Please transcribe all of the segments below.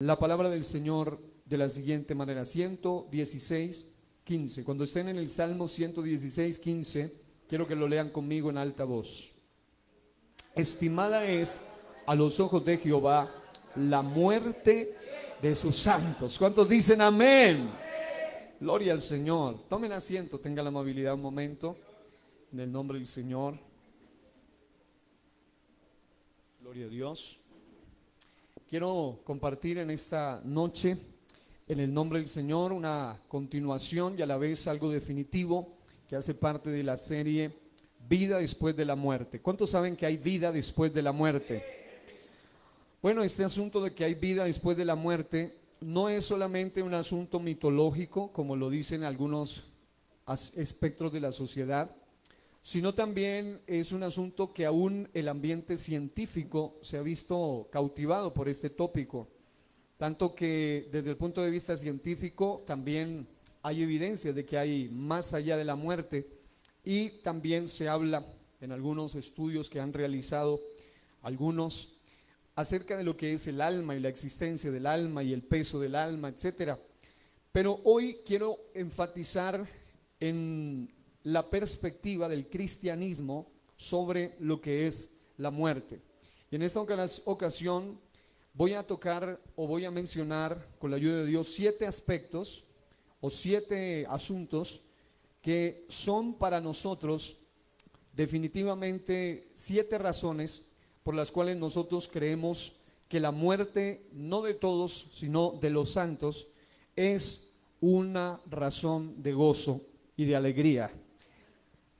la palabra del Señor de la siguiente manera: 116:15. Cuando estén en el Salmo 116:15, quiero que lo lean conmigo en alta voz. Estimada es a los ojos de Jehová la muerte de sus santos. ¿Cuántos dicen amén? Gloria al Señor. Tomen asiento, tengan la amabilidad un momento, en el nombre del Señor. Gloria a Dios. Quiero compartir en esta noche, en el nombre del Señor, una continuación y a la vez algo definitivo que hace parte de la serie Vida después de la muerte. ¿Cuántos saben que hay vida después de la muerte? Bueno, este asunto de que hay vida después de la muerte no es solamente un asunto mitológico, como lo dicen algunos espectros de la sociedad, sino también es un asunto que aún el ambiente científico se ha visto cautivado por este tópico, tanto que desde el punto de vista científico también hay evidencia de que hay más allá de la muerte, y también se habla en algunos estudios que han realizado algunos acerca de lo que es el alma y la existencia del alma y el peso del alma, etcétera. Pero hoy quiero enfatizar en la perspectiva del cristianismo sobre lo que es la muerte. Y en esta ocasión voy a tocar o voy a mencionar, con la ayuda de Dios, 7 aspectos o 7 asuntos que son para nosotros definitivamente 7 razones por las cuales nosotros creemos que la muerte, no de todos, sino de los santos, es una razón de gozo y de alegría.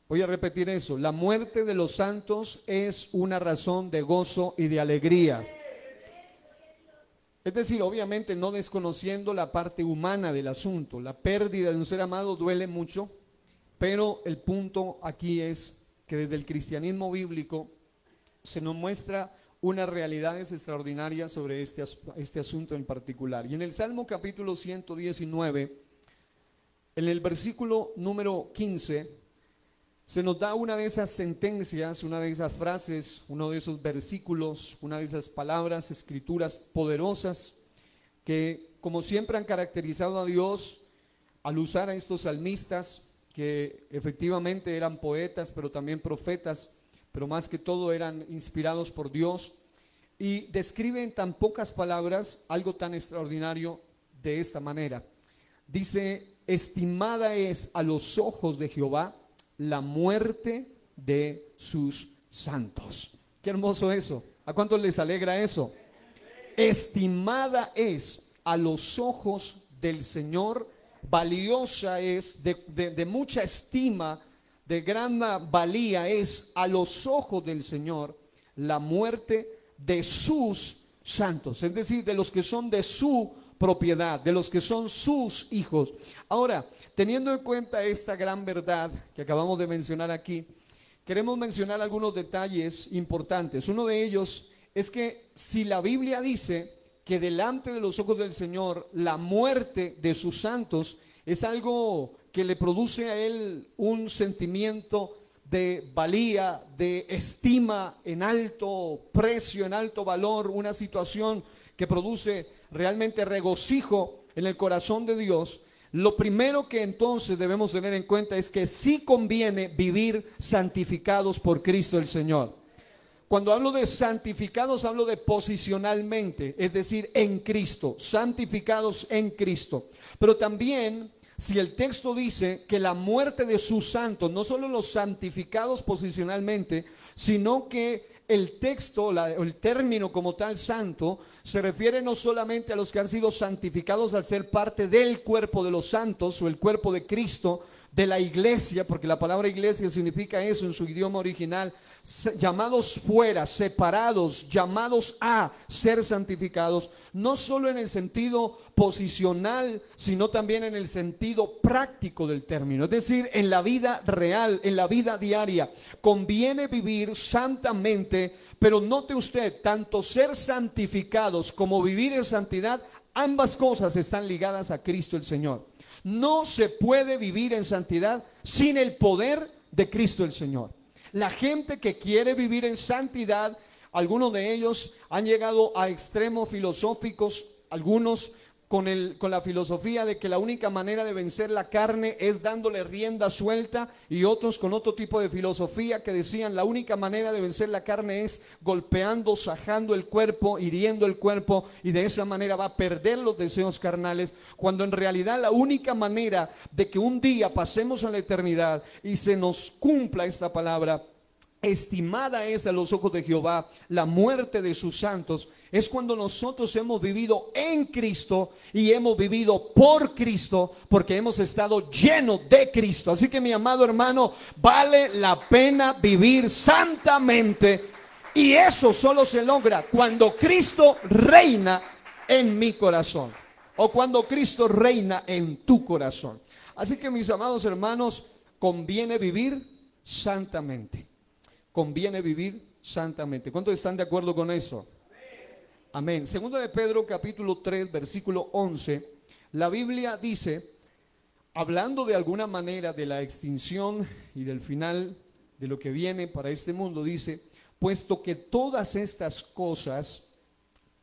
Voy a repetir eso: la muerte de los santos es una razón de gozo y de alegría. Es decir, obviamente no desconociendo la parte humana del asunto. La pérdida de un ser amado duele mucho, pero el punto aquí es que desde el cristianismo bíblico se nos muestra unas realidades extraordinarias sobre este asunto en particular. Y en el Salmo capítulo 119, en el versículo número 15, se nos da una de esas sentencias, una de esas frases, uno de esos versículos, una de esas palabras, escrituras poderosas que, como siempre, han caracterizado a Dios al usar a estos salmistas, que efectivamente eran poetas, pero también profetas, pero más que todo eran inspirados por Dios, y describe en tan pocas palabras algo tan extraordinario de esta manera. Dice: estimada es a los ojos de Jehová la muerte de sus santos. Qué hermoso eso. ¿A cuántos les alegra eso? Estimada es a los ojos del Señor, valiosa es, de mucha estima, de gran valía es a los ojos del Señor la muerte de sus santos, es decir, de los que son de su propiedad, de los que son sus hijos. Ahora, teniendo en cuenta esta gran verdad que acabamos de mencionar aquí, queremos mencionar algunos detalles importantes. Uno de ellos es que si la Biblia dice que delante de los ojos del Señor la muerte de sus santos es algo que le produce a él un sentimiento de valía, de estima en alto precio, en alto valor, una situación que produce realmente regocijo en el corazón de Dios, lo primero que entonces debemos tener en cuenta es que sí conviene vivir santificados por Cristo el Señor. Cuando hablo de santificados, hablo de posicionalmente, es decir, en Cristo, santificados en Cristo. Pero también, si el texto dice que la muerte de sus santos, no solo los santificados posicionalmente, sino que el texto, el término como tal santo, se refiere no solamente a los que han sido santificados al ser parte del cuerpo de los santos o el cuerpo de Cristo, de la iglesia, porque la palabra iglesia significa eso en su idioma original, llamados fuera, separados, llamados a ser santificados, no solo en el sentido posicional, sino también en el sentido práctico del término, es decir, en la vida real, en la vida diaria. Conviene vivir santamente, pero note usted, tanto ser santificados como vivir en santidad, ambas cosas están ligadas a Cristo el Señor. No se puede vivir en santidad sin el poder de Cristo el Señor. La gente que quiere vivir en santidad, algunos de ellos han llegado a extremos filosóficos algunos con la filosofía de que la única manera de vencer la carne es dándole rienda suelta, y otros con otro tipo de filosofía que decían la única manera de vencer la carne es golpeando, sajando el cuerpo, hiriendo el cuerpo, y de esa manera va a perder los deseos carnales, cuando en realidad la única manera de que un día pasemos a la eternidad y se nos cumpla esta palabra: estimada es a los ojos de Jehová la muerte de sus santos, es cuando nosotros hemos vivido en Cristo y hemos vivido por Cristo, porque hemos estado llenos de Cristo. Así que, mi amado hermano, vale la pena vivir santamente, y eso solo se logra cuando Cristo reina en mi corazón, o cuando Cristo reina en tu corazón. Así que, mis amados hermanos, conviene vivir santamente. Conviene vivir santamente. ¿Cuántos están de acuerdo con eso? Amén. Segundo de Pedro, capítulo 3, versículo 11. La Biblia dice, hablando de alguna manera de la extinción y del final de lo que viene para este mundo, dice: puesto que todas estas cosas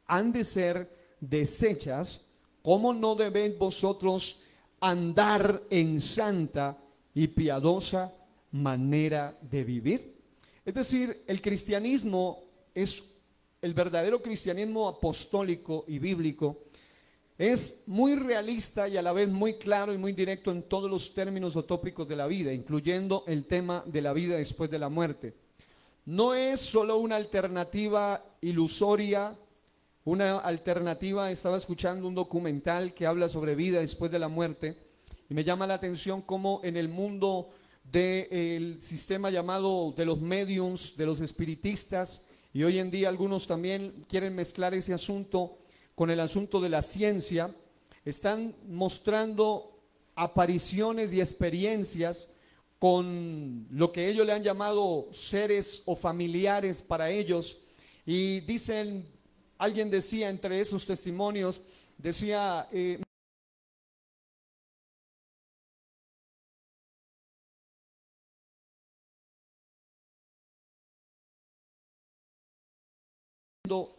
han de ser deshechas, ¿cómo no debéis vosotros andar en santa y piadosa manera de vivir? Es decir, el cristianismo es el verdadero cristianismo apostólico y bíblico. Es muy realista y a la vez muy claro y muy directo en todos los términos o tópicos de la vida, incluyendo el tema de la vida después de la muerte. No es solo una alternativa ilusoria, una alternativa. Estaba escuchando un documental que habla sobre vida después de la muerte, y me llama la atención cómo en el mundo del sistema llamado de los mediums, de los espiritistas, y hoy en día algunos también quieren mezclar ese asunto con el asunto de la ciencia, están mostrando apariciones y experiencias con lo que ellos le han llamado seres o familiares para ellos, y dicen, alguien decía entre esos testimonios, decía,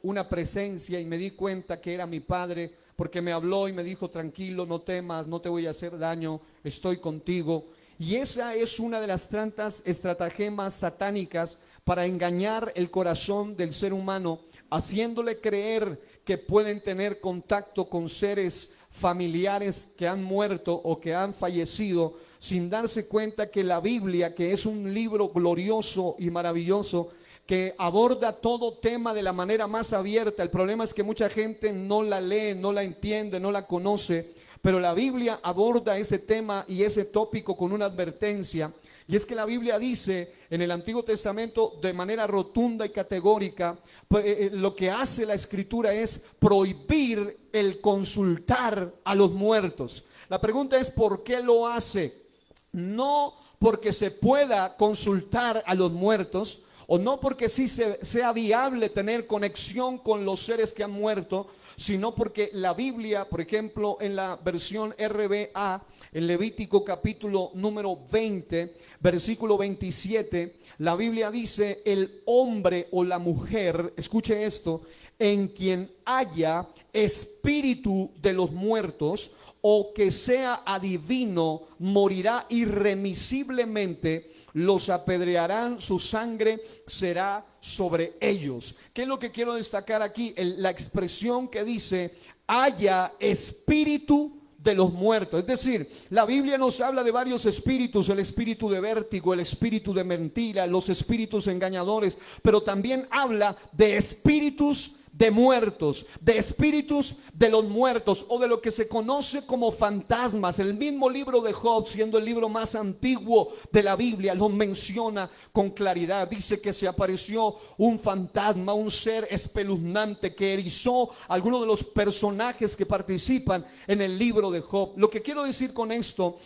una presencia, y me di cuenta que era mi padre, porque me habló y me dijo: tranquilo, no temas, no te voy a hacer daño, estoy contigo. Y esa es una de las tantas estratagemas satánicas para engañar el corazón del ser humano, haciéndole creer que pueden tener contacto con seres familiares que han muerto o que han fallecido, sin darse cuenta que la Biblia, que es un libro glorioso y maravilloso, que aborda todo tema de la manera más abierta. El problema es que mucha gente no la lee, no la entiende, no la conoce, pero la Biblia aborda ese tema y ese tópico con una advertencia, y es que la Biblia dice en el Antiguo Testamento de manera rotunda y categórica, lo que hace la Escritura es prohibir el consultar a los muertos. La pregunta es: ¿por qué lo hace? No porque se pueda consultar a los muertos, o no porque sí sea viable tener conexión con los seres que han muerto, sino porque la Biblia, por ejemplo, en la versión RBA, en Levítico capítulo número 20, versículo 27, la Biblia dice: el hombre o la mujer, escuche esto, en quien haya espíritu de los muertos, o que sea adivino, morirá irremisiblemente, los apedrearán, su sangre será sobre ellos. ¿Qué es lo que quiero destacar aquí? La expresión que dice: haya espíritu de los muertos. Es decir, la Biblia nos habla de varios espíritus: el espíritu de vértigo, el espíritu de mentira, los espíritus engañadores, pero también habla de espíritus de muertos, de espíritus de los muertos, o de lo que se conoce como fantasmas. El mismo libro de Job, siendo el libro más antiguo de la Biblia, lo menciona con claridad. Dice que se apareció un fantasma, un ser espeluznante que erizó a algunos de los personajes que participan en el libro de Job. Lo que quiero decir con esto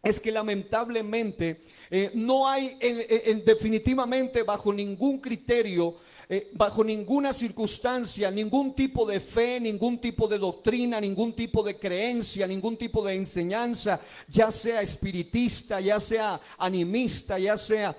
es que lamentablemente no hay definitivamente bajo ningún criterio bajo ninguna circunstancia, ningún tipo de fe, ningún tipo de doctrina, ningún tipo de creencia, ningún tipo de enseñanza, ya sea espiritista, ya sea animista, ya sea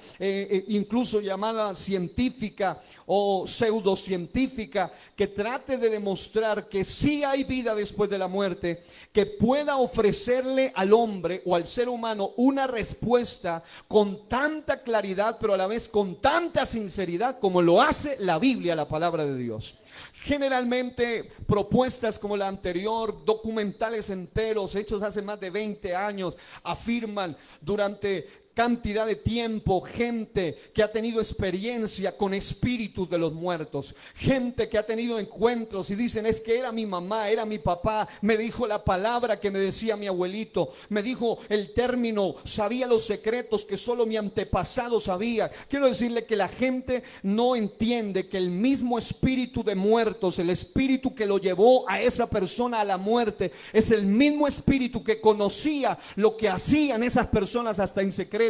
incluso llamada científica o pseudocientífica, que trate de demostrar que sí hay vida después de la muerte, que pueda ofrecerle al hombre o al ser humano una respuesta con tanta claridad, pero a la vez con tanta sinceridad como lo hace la Biblia, la palabra de Dios. Generalmente propuestas como la anterior, documentales enteros hechos hace más de 20 años, afirman durante cantidad de tiempo, gente que ha tenido experiencia con espíritus de los muertos, gente que ha tenido encuentros y dicen: es que era mi mamá, era mi papá, me dijo la palabra que me decía mi abuelito, me dijo el término, sabía los secretos que solo mi antepasado sabía. Quiero decirle que la gente no entiende que el mismo espíritu de muertos, el espíritu que lo llevó a esa persona a la muerte, es el mismo espíritu que conocía lo que hacían esas personas hasta en secreto,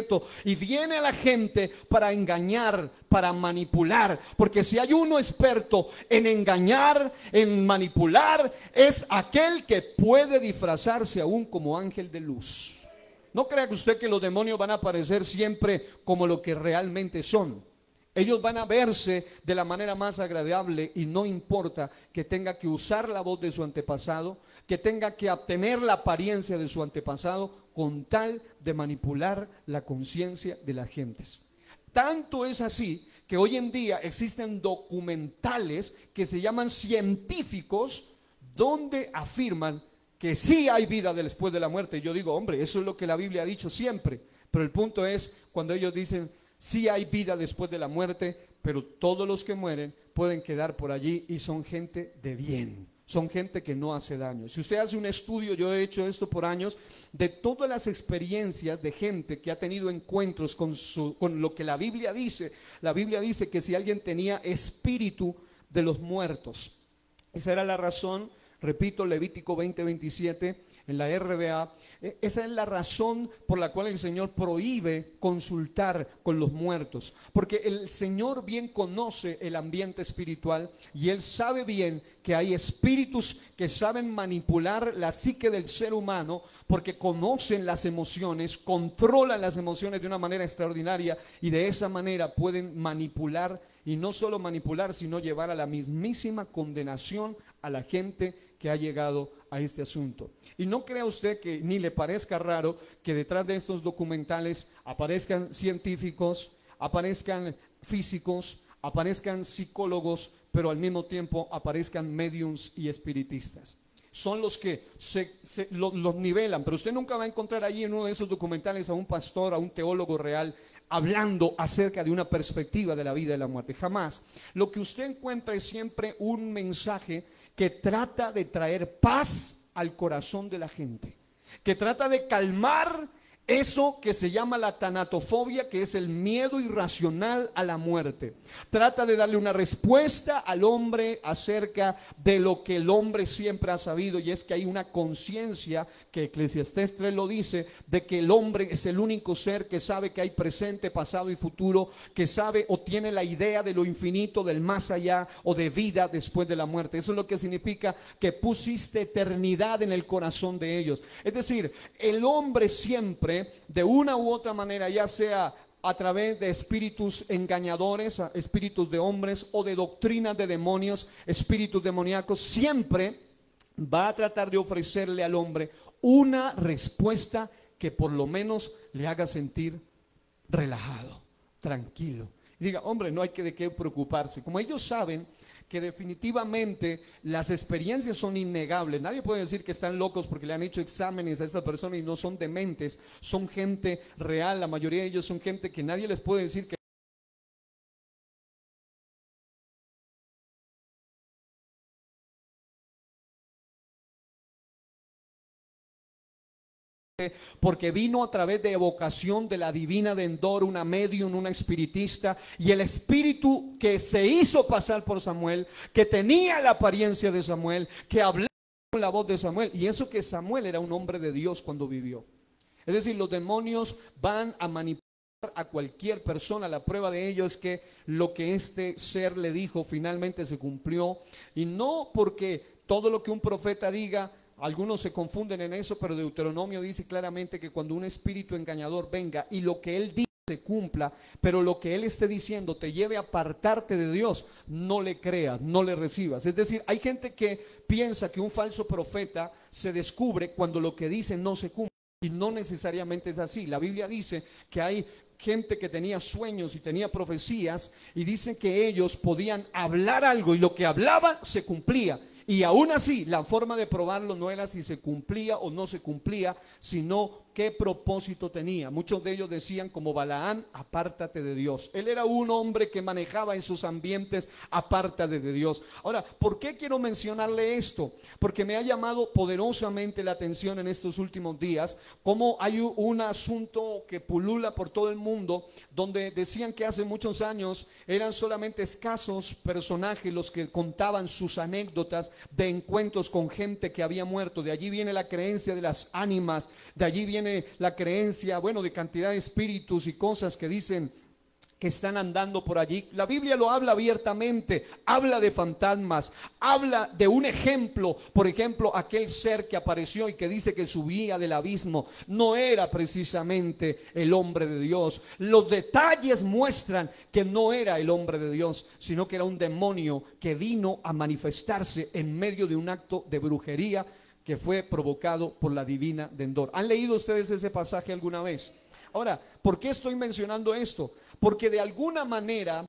y viene a la gente para engañar, para manipular, porque si hay uno experto en engañar, en manipular, es aquel que puede disfrazarse aún como ángel de luz. No crea que usted que los demonios van a aparecer siempre como lo que realmente son. Ellos van a verse de la manera más agradable, y no importa que tenga que usar la voz de su antepasado, que tenga que obtener la apariencia de su antepasado, con tal de manipular la conciencia de las gentes. Tanto es así que hoy en día existen documentales que se llaman científicos, donde afirman que sí hay vida después de la muerte. Yo digo: hombre, eso es lo que la Biblia ha dicho siempre, pero el punto es cuando ellos dicen: sí hay vida después de la muerte, pero todos los que mueren pueden quedar por allí y son gente de bien, son gente que no hace daño. Si usted hace un estudio, yo he hecho esto por años, de todas las experiencias de gente que ha tenido encuentros con lo que la Biblia dice. La Biblia dice que si alguien tenía espíritu de los muertos, esa era la razón, repito, Levítico 20:27, en la RBA, esa es la razón por la cual el Señor prohíbe consultar con los muertos, porque el Señor bien conoce el ambiente espiritual y Él sabe bien que hay espíritus que saben manipular la psique del ser humano, porque conocen las emociones, controlan las emociones de una manera extraordinaria, y de esa manera pueden manipular, y no solo manipular, sino llevar a la mismísima condenación a la gente que ha llegado a este asunto. Y no crea usted que ni le parezca raro que detrás de estos documentales aparezcan científicos, aparezcan físicos, aparezcan psicólogos, pero al mismo tiempo aparezcan médiums y espiritistas. Son los que los nivelan, pero usted nunca va a encontrar allí en uno de esos documentales a un pastor, a un teólogo real, hablando acerca de una perspectiva de la vida y la muerte. Jamás. Lo que usted encuentra es siempre un mensaje que trata de traer paz al corazón de la gente, que trata de calmar eso que se llama la tanatofobia, que es el miedo irracional a la muerte. Trata de darle una respuesta al hombre acerca de lo que el hombre siempre ha sabido, y es que hay una conciencia, que Eclesiastés 3 lo dice, de que el hombre es el único ser que sabe que hay presente, pasado y futuro, que sabe o tiene la idea de lo infinito, del más allá, o de vida después de la muerte. Eso es lo que significa que pusiste eternidad en el corazón de ellos. Es decir, el hombre siempre, de una u otra manera, ya sea a través de espíritus engañadores, espíritus de hombres, o de doctrinas de demonios, espíritus demoníacos, siempre va a tratar de ofrecerle al hombre una respuesta que por lo menos le haga sentir relajado, tranquilo. Y diga: hombre, no hay de qué preocuparse. Como ellos saben que definitivamente las experiencias son innegables. Nadie puede decir que están locos porque le han hecho exámenes a esta persona y no son dementes. Son gente real, la mayoría de ellos son gente que nadie les puede decir que porque vino a través de evocación de la divina de Endor, una medium, una espiritista, y el espíritu que se hizo pasar por Samuel, que tenía la apariencia de Samuel, que hablaba con la voz de Samuel, y eso que Samuel era un hombre de Dios cuando vivió. Es decir, los demonios van a manipular a cualquier persona. La prueba de ello es que lo que este ser le dijo finalmente se cumplió, y no porque todo lo que un profeta diga, algunos se confunden en eso, pero Deuteronomio dice claramente que cuando un espíritu engañador venga y lo que él dice se cumpla, pero lo que él esté diciendo te lleve a apartarte de Dios, no le creas, no le recibas. Es decir, hay gente que piensa que un falso profeta se descubre cuando lo que dice no se cumple, y no necesariamente es así. La Biblia dice que hay gente que tenía sueños y tenía profecías, y dicen que ellos podían hablar algo y lo que hablaban se cumplía. Y aún así, la forma de probarlo no era si se cumplía o no se cumplía, sino qué propósito tenía. Muchos de ellos decían, como Balaán, apártate de Dios. Él era un hombre que manejaba esos ambientes, apártate de Dios. Ahora, ¿por qué quiero mencionarle esto? Porque me ha llamado poderosamente la atención en estos últimos días, cómo hay un asunto que pulula por todo el mundo, donde decían que hace muchos años eran solamente escasos personajes los que contaban sus anécdotas de encuentros con gente que había muerto. De allí viene la creencia de las ánimas, de allí viene la creencia, bueno, de cantidad de espíritus y cosas que dicen que están andando por allí. La Biblia lo habla abiertamente, habla de fantasmas, habla de un ejemplo. Por ejemplo, aquel ser que apareció y que dice que subía del abismo no era precisamente el hombre de Dios. Los detalles muestran que no era el hombre de Dios, sino que era un demonio que vino a manifestarse en medio de un acto de brujería que fue provocado por la divina de Endor. ¿Han leído ustedes ese pasaje alguna vez? Ahora, ¿por qué estoy mencionando esto? Porque de alguna manera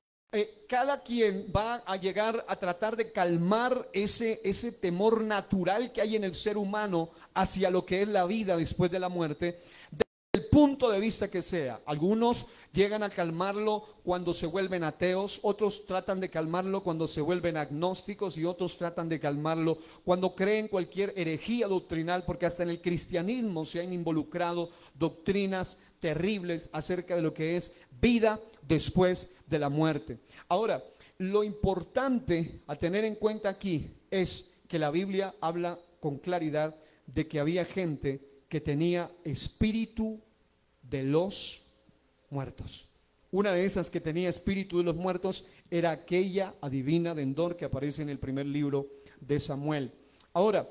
cada quien va a llegar a tratar de calmar ese temor natural que hay en el ser humano hacia lo que es la vida después de la muerte, desde el punto de vista que sea. Algunos llegan a calmarlo cuando se vuelven ateos, otros tratan de calmarlo cuando se vuelven agnósticos, y otros tratan de calmarlo cuando creen cualquier herejía doctrinal, porque hasta en el cristianismo se han involucrado doctrinas terribles acerca de lo que es vida después de la muerte. Ahora, lo importante a tener en cuenta aquí es que la Biblia habla con claridad de que había gente que tenía espíritu de los muertos. Una de esas que tenía espíritu de los muertos era aquella adivina de Endor que aparece en el primer libro de Samuel. Ahora,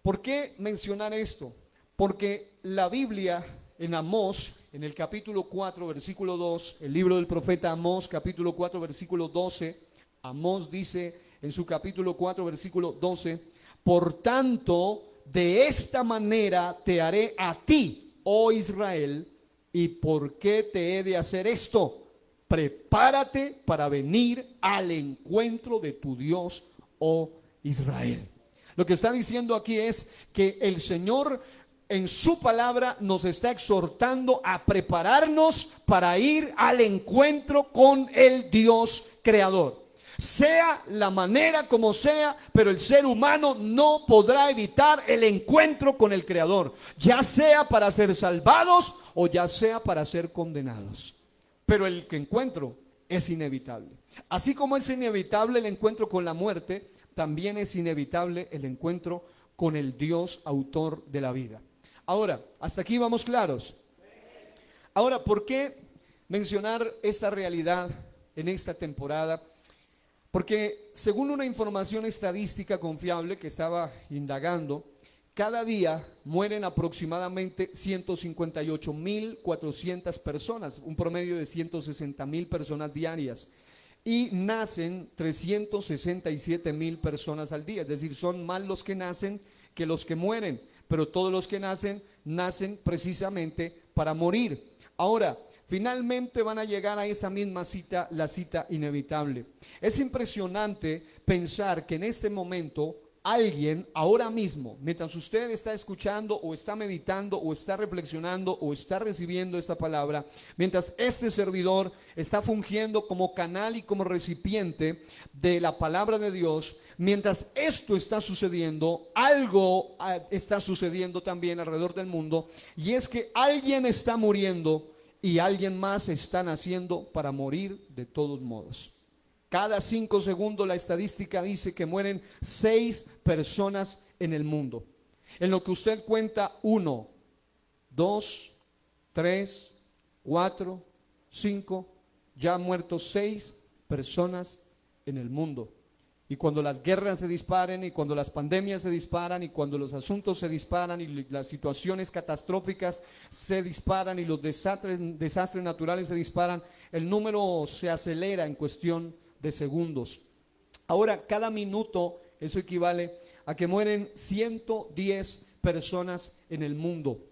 ¿por qué mencionar esto? Porque la Biblia en Amós, en el capítulo 4, versículo 2, el libro del profeta Amós, capítulo 4, versículo 12, Amós dice en su capítulo 4, versículo 12, por tanto, de esta manera te haré a ti, oh Israel. ¿Y por qué te he de hacer esto? Prepárate para venir al encuentro de tu Dios, oh Israel. Lo que está diciendo aquí es que el Señor en su palabra nos está exhortando a prepararnos para ir al encuentro con el Dios creador. Sea la manera como sea, pero el ser humano no podrá evitar el encuentro con el Creador, ya sea para ser salvados o ya sea para ser condenados. Pero el encuentro es inevitable. Así como es inevitable el encuentro con la muerte, también es inevitable el encuentro con el Dios autor de la vida. Ahora, hasta aquí vamos claros. Ahora, ¿por qué mencionar esta realidad en esta temporada? Porque según una información estadística confiable que estaba indagando, cada día mueren aproximadamente 158.400 personas, un promedio de 160.000 personas diarias, y nacen 367.000 personas al día. Es decir, son más los que nacen que los que mueren, pero todos los que nacen precisamente para morir. Ahora, finalmente van a llegar a esa misma cita, la cita inevitable. Es impresionante pensar que en este momento alguien, ahora mismo, mientras usted está escuchando o está meditando o está reflexionando o está recibiendo esta palabra, mientras este servidor está fungiendo como canal y como recipiente de la palabra de Dios, mientras esto está sucediendo, algo está sucediendo también alrededor del mundo, y es que alguien está muriendo y alguien más está naciendo para morir de todos modos. Cada 5 segundos la estadística dice que mueren 6 personas en el mundo. En lo que usted cuenta 1, 2, 3, 4, 5, ya han muerto 6 personas en el mundo. Y cuando las guerras se disparen, y cuando las pandemias se disparan, y cuando los asuntos se disparan, y las situaciones catastróficas se disparan, y los desastres naturales se disparan, el número se acelera en cuestión de segundos. Ahora, cada minuto, eso equivale a que mueren 110 personas en el mundo.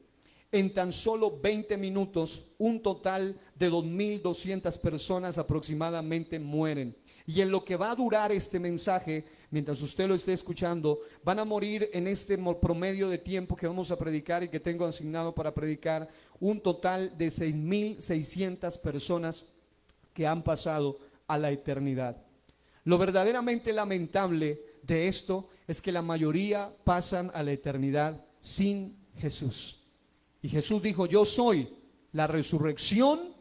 En tan solo 20 minutos, un total de 2.200 personas aproximadamente mueren. Y en lo que va a durar este mensaje, mientras usted lo esté escuchando, van a morir en este promedio de tiempo que vamos a predicar y que tengo asignado para predicar, un total de 6.600 personas que han pasado a la eternidad. Lo verdaderamente lamentable de esto es que la mayoría pasan a la eternidad sin Jesús. Y Jesús dijo: yo soy la resurrección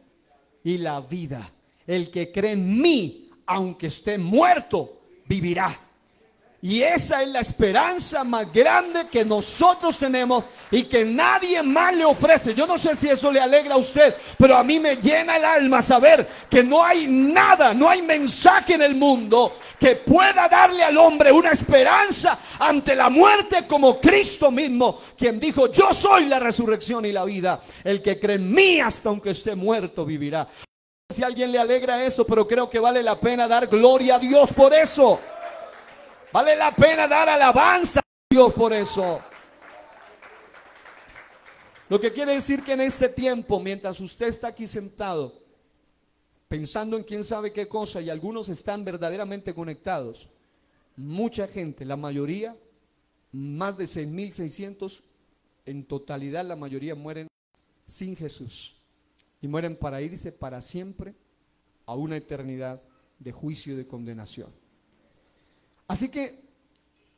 y la vida. El que cree en mí, aunque esté muerto, vivirá. Y esa es la esperanza más grande que nosotros tenemos y que nadie más le ofrece. Yo no sé si eso le alegra a usted, pero a mí me llena el alma saber que no hay nada, no hay mensaje en el mundo que pueda darle al hombre una esperanza ante la muerte como Cristo mismo, quien dijo: yo soy la resurrección y la vida. El que cree en mí, hasta aunque esté muerto, vivirá. Si a alguien le alegra eso, pero creo que vale la pena dar gloria a Dios por eso. Vale la pena dar alabanza a Dios por eso. Lo que quiere decir que en este tiempo, mientras usted está aquí sentado, pensando en quién sabe qué cosa, y algunos están verdaderamente conectados, mucha gente, la mayoría, más de 6.600, en totalidad la mayoría mueren sin Jesús. Y mueren para irse para siempre a una eternidad de juicio y de condenación. Así que,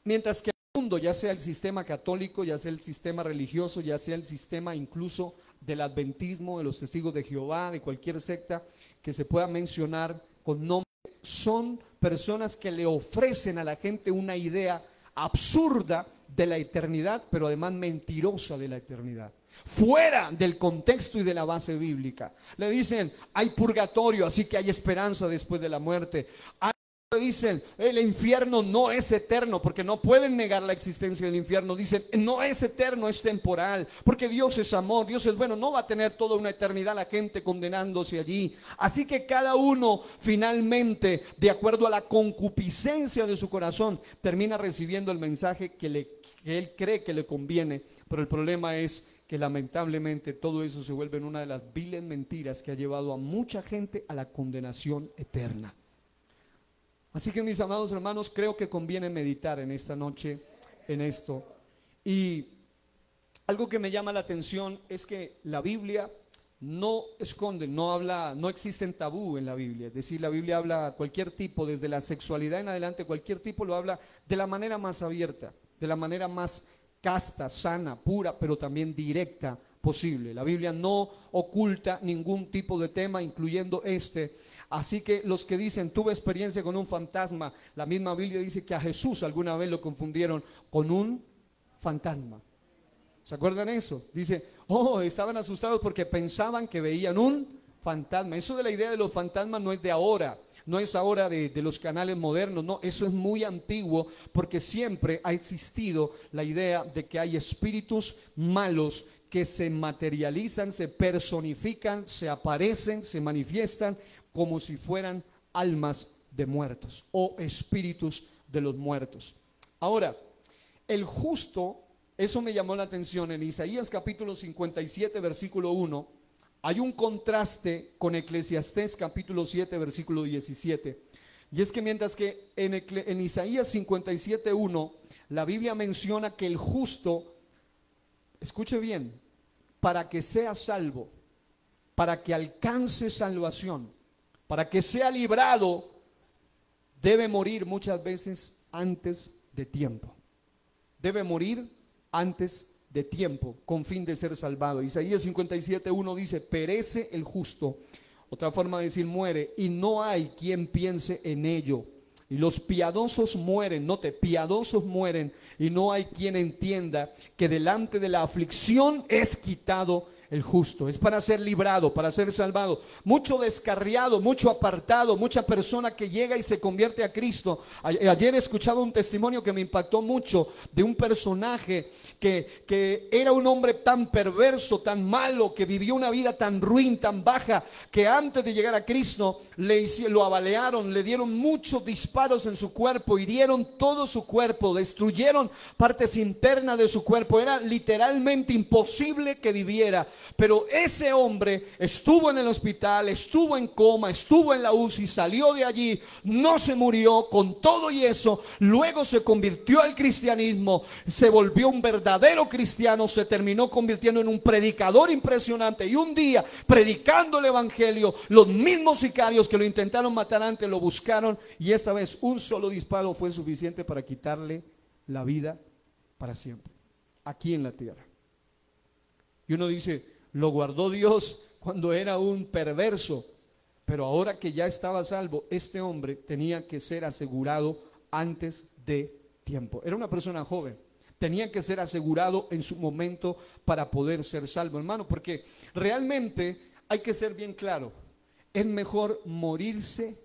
mientras que el mundo, ya sea el sistema católico, ya sea el sistema religioso, ya sea el sistema incluso del adventismo, de los testigos de Jehová, de cualquier secta que se pueda mencionar con nombre, son personas que le ofrecen a la gente una idea absurda de la eternidad, pero además mentirosa de la eternidad, fuera del contexto y de la base bíblica. Le dicen: hay purgatorio, así que hay esperanza después de la muerte. Le dicen: el infierno no es eterno, porque no pueden negar la existencia del infierno. Dicen: no es eterno, es temporal, porque Dios es amor, Dios es bueno, no va a tener toda una eternidad la gente condenándose allí. Así que cada uno finalmente, de acuerdo a la concupiscencia de su corazón, termina recibiendo el mensaje que él cree que le conviene. Pero el problema es que lamentablemente todo eso se vuelve en una de las viles mentiras que ha llevado a mucha gente a la condenación eterna. Así que, mis amados hermanos, creo que conviene meditar en esta noche en esto. Y algo que me llama la atención es que la Biblia no esconde, no habla, no existen tabú en la Biblia. Es decir, la Biblia habla cualquier tipo, desde la sexualidad en adelante, cualquier tipo lo habla de la manera más abierta, de la manera más casta, sana, pura, pero también directa posible. La Biblia no oculta ningún tipo de tema, incluyendo este. Así que los que dicen: tuve experiencia con un fantasma, la misma Biblia dice que a Jesús alguna vez lo confundieron con un fantasma. ¿Se acuerdan eso? Dice: oh, estaban asustados porque pensaban que veían un fantasma. Eso de la idea de los fantasmas no es de ahora, no es ahora de los canales modernos, no, eso es muy antiguo, porque siempre ha existido la idea de que hay espíritus malos que se materializan, se personifican, se aparecen, se manifiestan como si fueran almas de muertos o espíritus de los muertos. Ahora, el justo, eso me llamó la atención, en Isaías capítulo 57 versículo 1, hay un contraste con Eclesiastés capítulo 7 versículo 17. Y es que mientras que en Isaías 57 1, la Biblia menciona que el justo, escuche bien, para que sea salvo, para que alcance salvación, para que sea librado, debe morir muchas veces antes de tiempo. Debe morir antes de tiempo, con fin de ser salvado. Isaías 57:1 dice: perece el justo, otra forma de decir muere, y no hay quien piense en ello. Y los piadosos mueren, note, piadosos mueren, y no hay quien entienda que delante de la aflicción es quitado el justo, es para ser librado, para ser salvado. Mucho descarriado, mucho apartado, mucha persona que llega y se convierte a Cristo. Ayer he escuchado un testimonio que me impactó mucho de un personaje que era un hombre tan perverso, tan malo, que vivió una vida tan ruin, tan baja, que antes de llegar a Cristo lo abalearon, le dieron muchos disparos en su cuerpo, hirieron todo su cuerpo, destruyeron partes internas de su cuerpo. Era literalmente imposible que viviera. Pero ese hombre estuvo en el hospital, estuvo en coma, estuvo en la UCI, salió de allí, no se murió con todo y eso. Luego se convirtió al cristianismo, se volvió un verdadero cristiano, se terminó convirtiendo en un predicador impresionante. Y un día, predicando el evangelio, los mismos sicarios que lo intentaron matar antes lo buscaron, y esta vez un solo disparo fue suficiente para quitarle la vida para siempre, aquí en la tierra. Y uno dice, lo guardó Dios cuando era un perverso, pero ahora que ya estaba salvo, este hombre tenía que ser asegurado antes de tiempo. Era una persona joven, tenía que ser asegurado en su momento para poder ser salvo, hermano, porque realmente hay que ser bien claro, es mejor morirse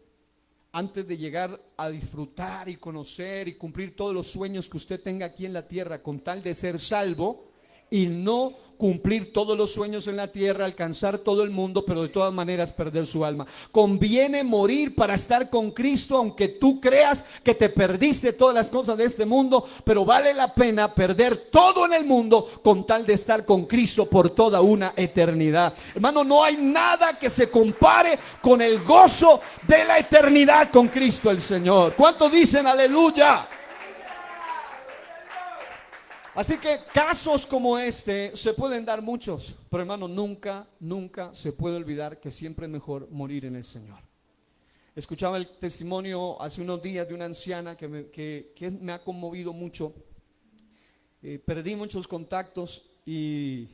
antes de llegar a disfrutar y conocer y cumplir todos los sueños que usted tenga aquí en la tierra con tal de ser salvo, y no cumplir todos los sueños en la tierra, alcanzar todo el mundo, pero de todas maneras perder su alma. Conviene morir para estar con Cristo, aunque tú creas que te perdiste todas las cosas de este mundo, pero vale la pena perder todo en el mundo con tal de estar con Cristo por toda una eternidad. Hermano, no hay nada que se compare con el gozo de la eternidad con Cristo el Señor. ¿Cuántos dicen aleluya? Así que casos como este se pueden dar muchos, pero hermano, nunca se puede olvidar que siempre es mejor morir en el Señor. Escuchaba el testimonio hace unos días de una anciana que me ha conmovido mucho. Perdí muchos contactos y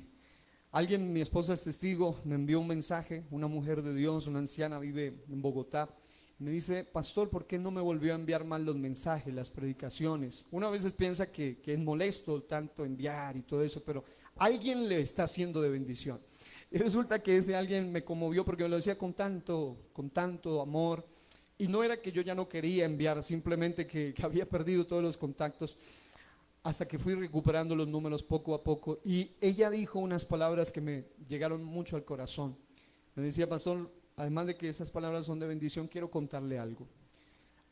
alguien, mi esposa es testigo, me envió un mensaje, una mujer de Dios, una anciana, vive en Bogotá. Me dice, pastor, ¿por qué no me volvió a enviar más los mensajes, las predicaciones? Una a veces piensa que es molesto tanto enviar y todo eso, pero alguien le está haciendo de bendición. Y resulta que ese alguien me conmovió porque me lo decía con tanto amor. Y no era que yo ya no quería enviar, simplemente que había perdido todos los contactos, hasta que fui recuperando los números poco a poco. Y ella dijo unas palabras que me llegaron mucho al corazón. Me decía, pastor, además de que esas palabras son de bendición, quiero contarle algo.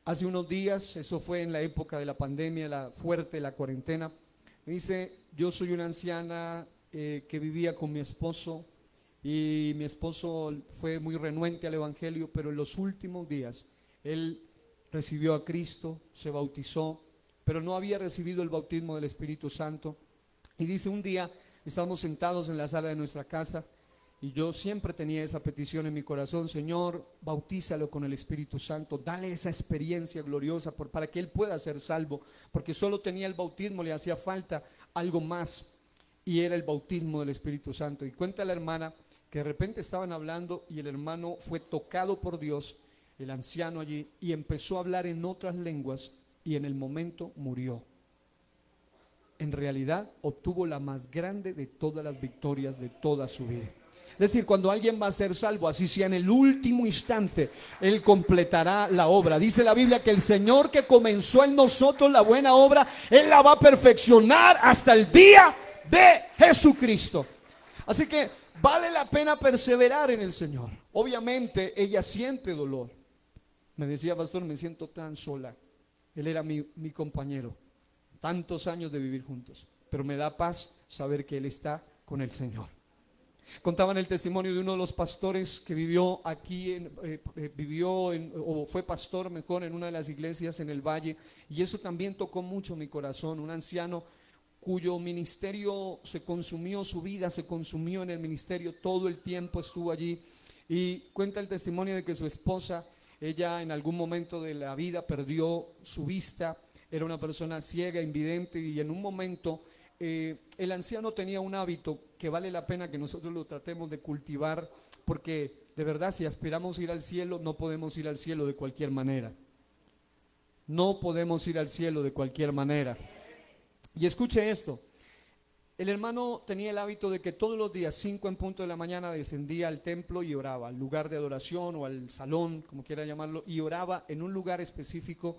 Hace unos días, eso fue en la época de la pandemia, la cuarentena, me dice, yo soy una anciana que vivía con mi esposo, y mi esposo fue muy renuente al evangelio, pero en los últimos días, él recibió a Cristo, se bautizó, pero no había recibido el bautismo del Espíritu Santo. Y dice, un día estábamos sentados en la sala de nuestra casa, y yo siempre tenía esa petición en mi corazón, Señor, bautízalo con el Espíritu Santo, dale esa experiencia gloriosa para que él pueda ser salvo, porque solo tenía el bautismo, le hacía falta algo más, y era el bautismo del Espíritu Santo. Y cuenta la hermana que de repente estaban hablando y el hermano fue tocado por Dios, el anciano allí, y empezó a hablar en otras lenguas, y en el momento murió. En realidad obtuvo la más grande de todas las victorias de toda su vida. Es decir, cuando alguien va a ser salvo, así sea en el último instante, él completará la obra. Dice la Biblia que el Señor que comenzó en nosotros la buena obra, él la va a perfeccionar hasta el día de Jesucristo. Así que vale la pena perseverar en el Señor. Obviamente ella siente dolor. Me decía, pastor, me siento tan sola. Él era mi compañero, tantos años de vivir juntos, pero me da paz saber que él está con el Señor. Contaban el testimonio de uno de los pastores que vivió aquí, o fue pastor mejor en una de las iglesias en el Valle, y eso también tocó mucho mi corazón. Un anciano cuyo ministerio se consumió, su vida se consumió en el ministerio, todo el tiempo estuvo allí, y cuenta el testimonio de que su esposa, ella en algún momento de la vida perdió su vista, era una persona ciega, invidente, y en un momento el anciano tenía un hábito que vale la pena que nosotros lo tratemos de cultivar, porque de verdad si aspiramos a ir al cielo, no podemos ir al cielo de cualquier manera. No podemos ir al cielo de cualquier manera. Y escuche esto, El hermano tenía el hábito de que todos los días, 5 en punto de la mañana, descendía al templo y oraba, al lugar de adoración o al salón, como quiera llamarlo, y oraba en un lugar específico.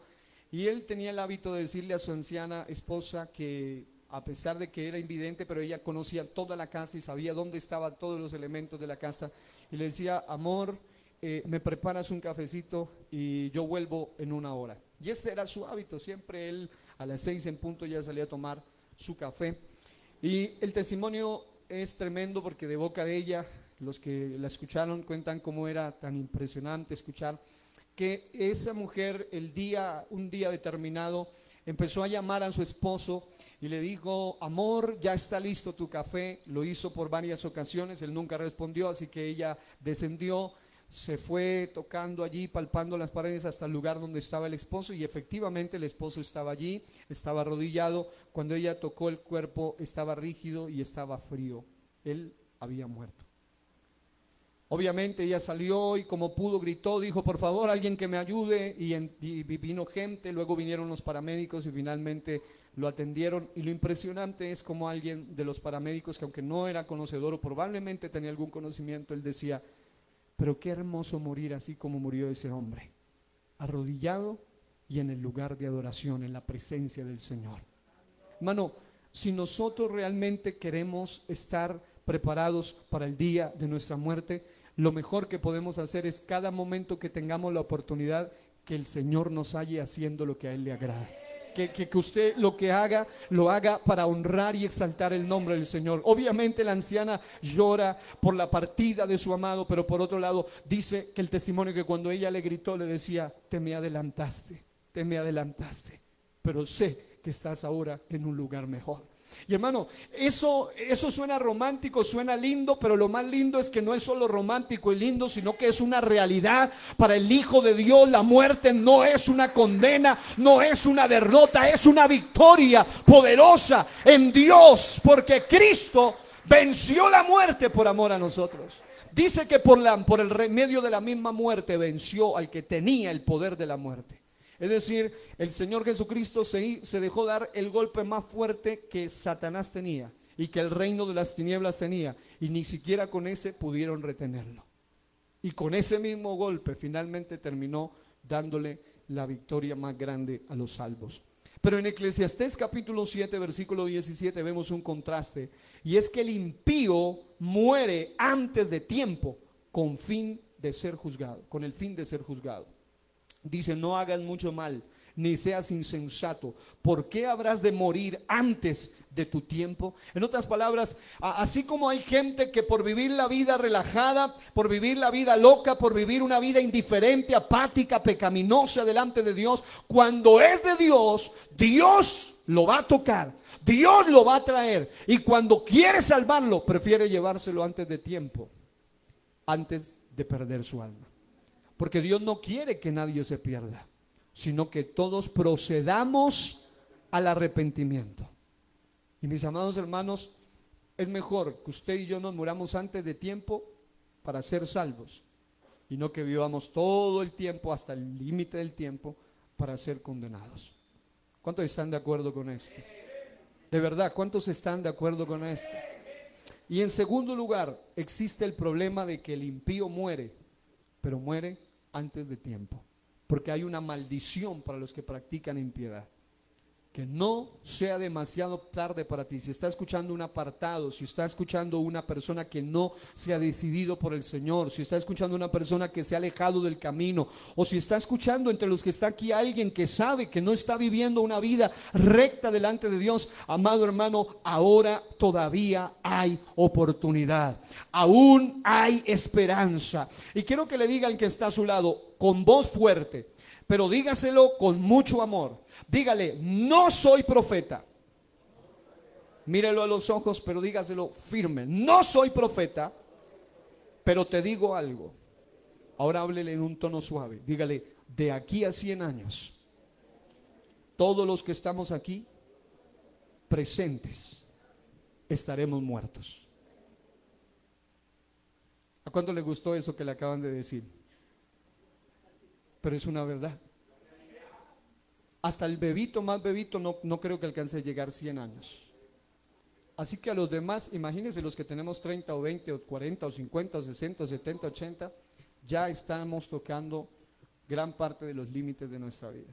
Y él tenía el hábito de decirle a su anciana esposa que, a pesar de que era invidente, pero ella conocía toda la casa y sabía dónde estaban todos los elementos de la casa, y le decía: amor, me preparas un cafecito y yo vuelvo en 1 hora. Y ese era su hábito, siempre él a las 6 en punto ya salía a tomar su café. Y el testimonio es tremendo porque de boca de ella, los que la escucharon cuentan cómo era tan impresionante escuchar que esa mujer un día determinado empezó a llamar a su esposo y le dijo: amor, ya está listo tu café. Lo hizo por varias ocasiones, él nunca respondió, así que ella descendió, se fue tocando allí, palpando las paredes hasta el lugar donde estaba el esposo, y efectivamente el esposo estaba allí, estaba arrodillado. Cuando ella tocó el cuerpo, estaba rígido y estaba frío. Él había muerto. Obviamente ella salió y como pudo gritó, dijo: por favor, alguien que me ayude, y vino gente, luego vinieron los paramédicos y finalmente lo atendieron. Y lo impresionante es como alguien de los paramédicos, que aunque no era conocedor o probablemente tenía algún conocimiento, él decía: pero qué hermoso morir así como murió ese hombre, arrodillado y en el lugar de adoración, en la presencia del Señor. Hermano, si nosotros realmente queremos estar preparados para el día de nuestra muerte, lo mejor que podemos hacer es cada momento que tengamos la oportunidad, que el Señor nos halle haciendo lo que a Él le agrada. Que usted lo que haga, lo haga para honrar y exaltar el nombre del Señor. Obviamente la anciana llora por la partida de su amado, pero por otro lado dice que el testimonio, que cuando ella le gritó, le decía: te me adelantaste, pero sé que estás ahora en un lugar mejor. Y hermano, eso suena romántico, suena lindo, pero lo más lindo es que no es solo romántico y lindo, sino que es una realidad para el Hijo de Dios. La muerte no es una condena, no es una derrota, es una victoria poderosa en Dios, porque Cristo venció la muerte por amor a nosotros. Dice que por el remedio de la misma muerte venció al que tenía el poder de la muerte. Es decir, el Señor Jesucristo se dejó dar el golpe más fuerte que Satanás tenía y que el reino de las tinieblas tenía, y ni siquiera con ese pudieron retenerlo. Y con ese mismo golpe finalmente terminó dándole la victoria más grande a los salvos. Pero en Eclesiastés capítulo 7 versículo 17 vemos un contraste, y es que el impío muere antes de tiempo con el fin de ser juzgado. Dice: no hagas mucho mal, ni seas insensato. ¿Por qué habrás de morir antes de tu tiempo? En otras palabras, así como hay gente que por vivir la vida relajada, por vivir la vida loca, por vivir una vida indiferente, apática, pecaminosa delante de Dios, cuando es de Dios, Dios lo va a tocar, Dios lo va a traer, y cuando quiere salvarlo, prefiere llevárselo antes de tiempo, antes de perder su alma. Porque Dios no quiere que nadie se pierda, sino que todos procedamos al arrepentimiento. Y mis amados hermanos, es mejor que usted y yo nos muramos antes de tiempo para ser salvos, y no que vivamos todo el tiempo, hasta el límite del tiempo, para ser condenados. ¿Cuántos están de acuerdo con esto? De verdad, ¿cuántos están de acuerdo con esto? Y en segundo lugar, existe el problema de que el impío muere, pero muere antes de tiempo, porque hay una maldición para los que practican impiedad. Que no sea demasiado tarde para ti. Si está escuchando un apartado, si está escuchando una persona que no se ha decidido por el Señor, si está escuchando una persona que se ha alejado del camino, o si está escuchando entre los que está aquí alguien que sabe que no está viviendo una vida recta delante de Dios, amado hermano, ahora todavía hay oportunidad, aún hay esperanza. Y quiero que le diga al que está a su lado con voz fuerte, pero dígaselo con mucho amor. Dígale: no soy profeta. Mírelo a los ojos, pero dígaselo firme: no soy profeta, pero te digo algo. Ahora háblele en un tono suave. Dígale: de aquí a 100 años, todos los que estamos aquí presentes estaremos muertos. ¿A cuánto le gustó eso que le acaban de decir? Pero es una verdad. Hasta el bebito más bebito no creo que alcance a llegar 100 años. Así que a los demás, imagínense los que tenemos 30 o 20 o 40 o 50 o 60 o 70, 80, ya estamos tocando gran parte de los límites de nuestra vida.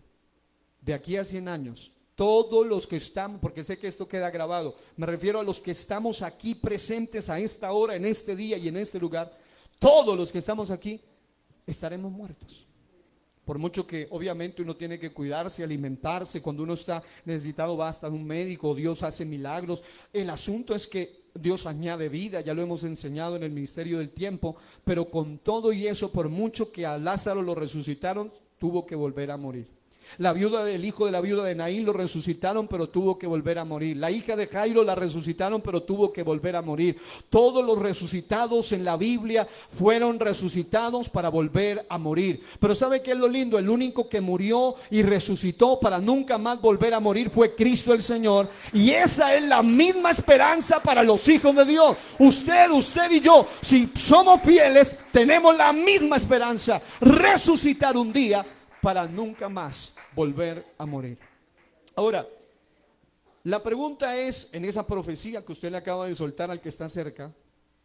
De aquí a 100 años, todos los que estamos, porque sé que esto queda grabado, me refiero a los que estamos aquí presentes a esta hora, en este día y en este lugar, todos los que estamos aquí estaremos muertos. Por mucho que obviamente uno tiene que cuidarse, alimentarse, cuando uno está necesitado va hasta un médico, Dios hace milagros. El asunto es que Dios añade vida, ya lo hemos enseñado en el ministerio del tiempo, pero con todo y eso, por mucho que a Lázaro lo resucitaron, tuvo que volver a morir. La viuda del hijo de la viuda de Naín lo resucitaron, pero tuvo que volver a morir. La hija de Jairo la resucitaron, pero tuvo que volver a morir. Todos los resucitados en la Biblia fueron resucitados para volver a morir. Pero ¿sabe qué es lo lindo? El único que murió y resucitó para nunca más volver a morir fue Cristo el Señor. Y esa es la misma esperanza para los hijos de Dios. Usted y yo, si somos fieles, tenemos la misma esperanza: resucitar un día para nunca más volver a morir. Ahora, la pregunta es, en esa profecía que usted le acaba de soltar al que está cerca,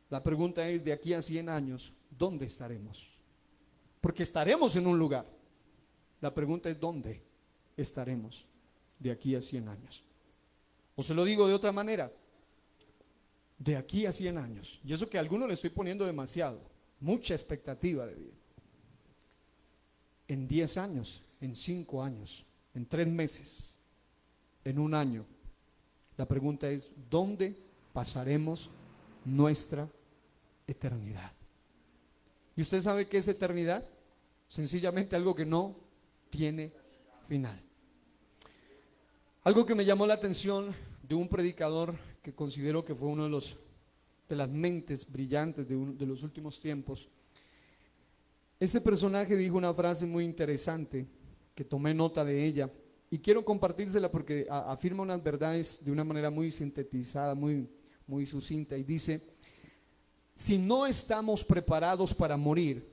la pregunta es, de aquí a 100 años, ¿dónde estaremos? Porque estaremos en un lugar. La pregunta es, ¿dónde estaremos de aquí a 100 años? O se lo digo de otra manera, de aquí a 100 años. Y eso que a algunos le estoy poniendo demasiado, mucha expectativa de vida. En 10 años, en 5 años, en 3 meses, en un año. La pregunta es, ¿dónde pasaremos nuestra eternidad? ¿Y usted sabe qué es eternidad? Sencillamente algo que no tiene final. Algo que me llamó la atención de un predicador que considero que fue uno de las mentes brillantes de los últimos tiempos. Este personaje dijo una frase muy interesante que tomé nota de ella y quiero compartírsela porque afirma unas verdades de una manera muy sintetizada, muy sucinta, y dice: si no estamos preparados para morir,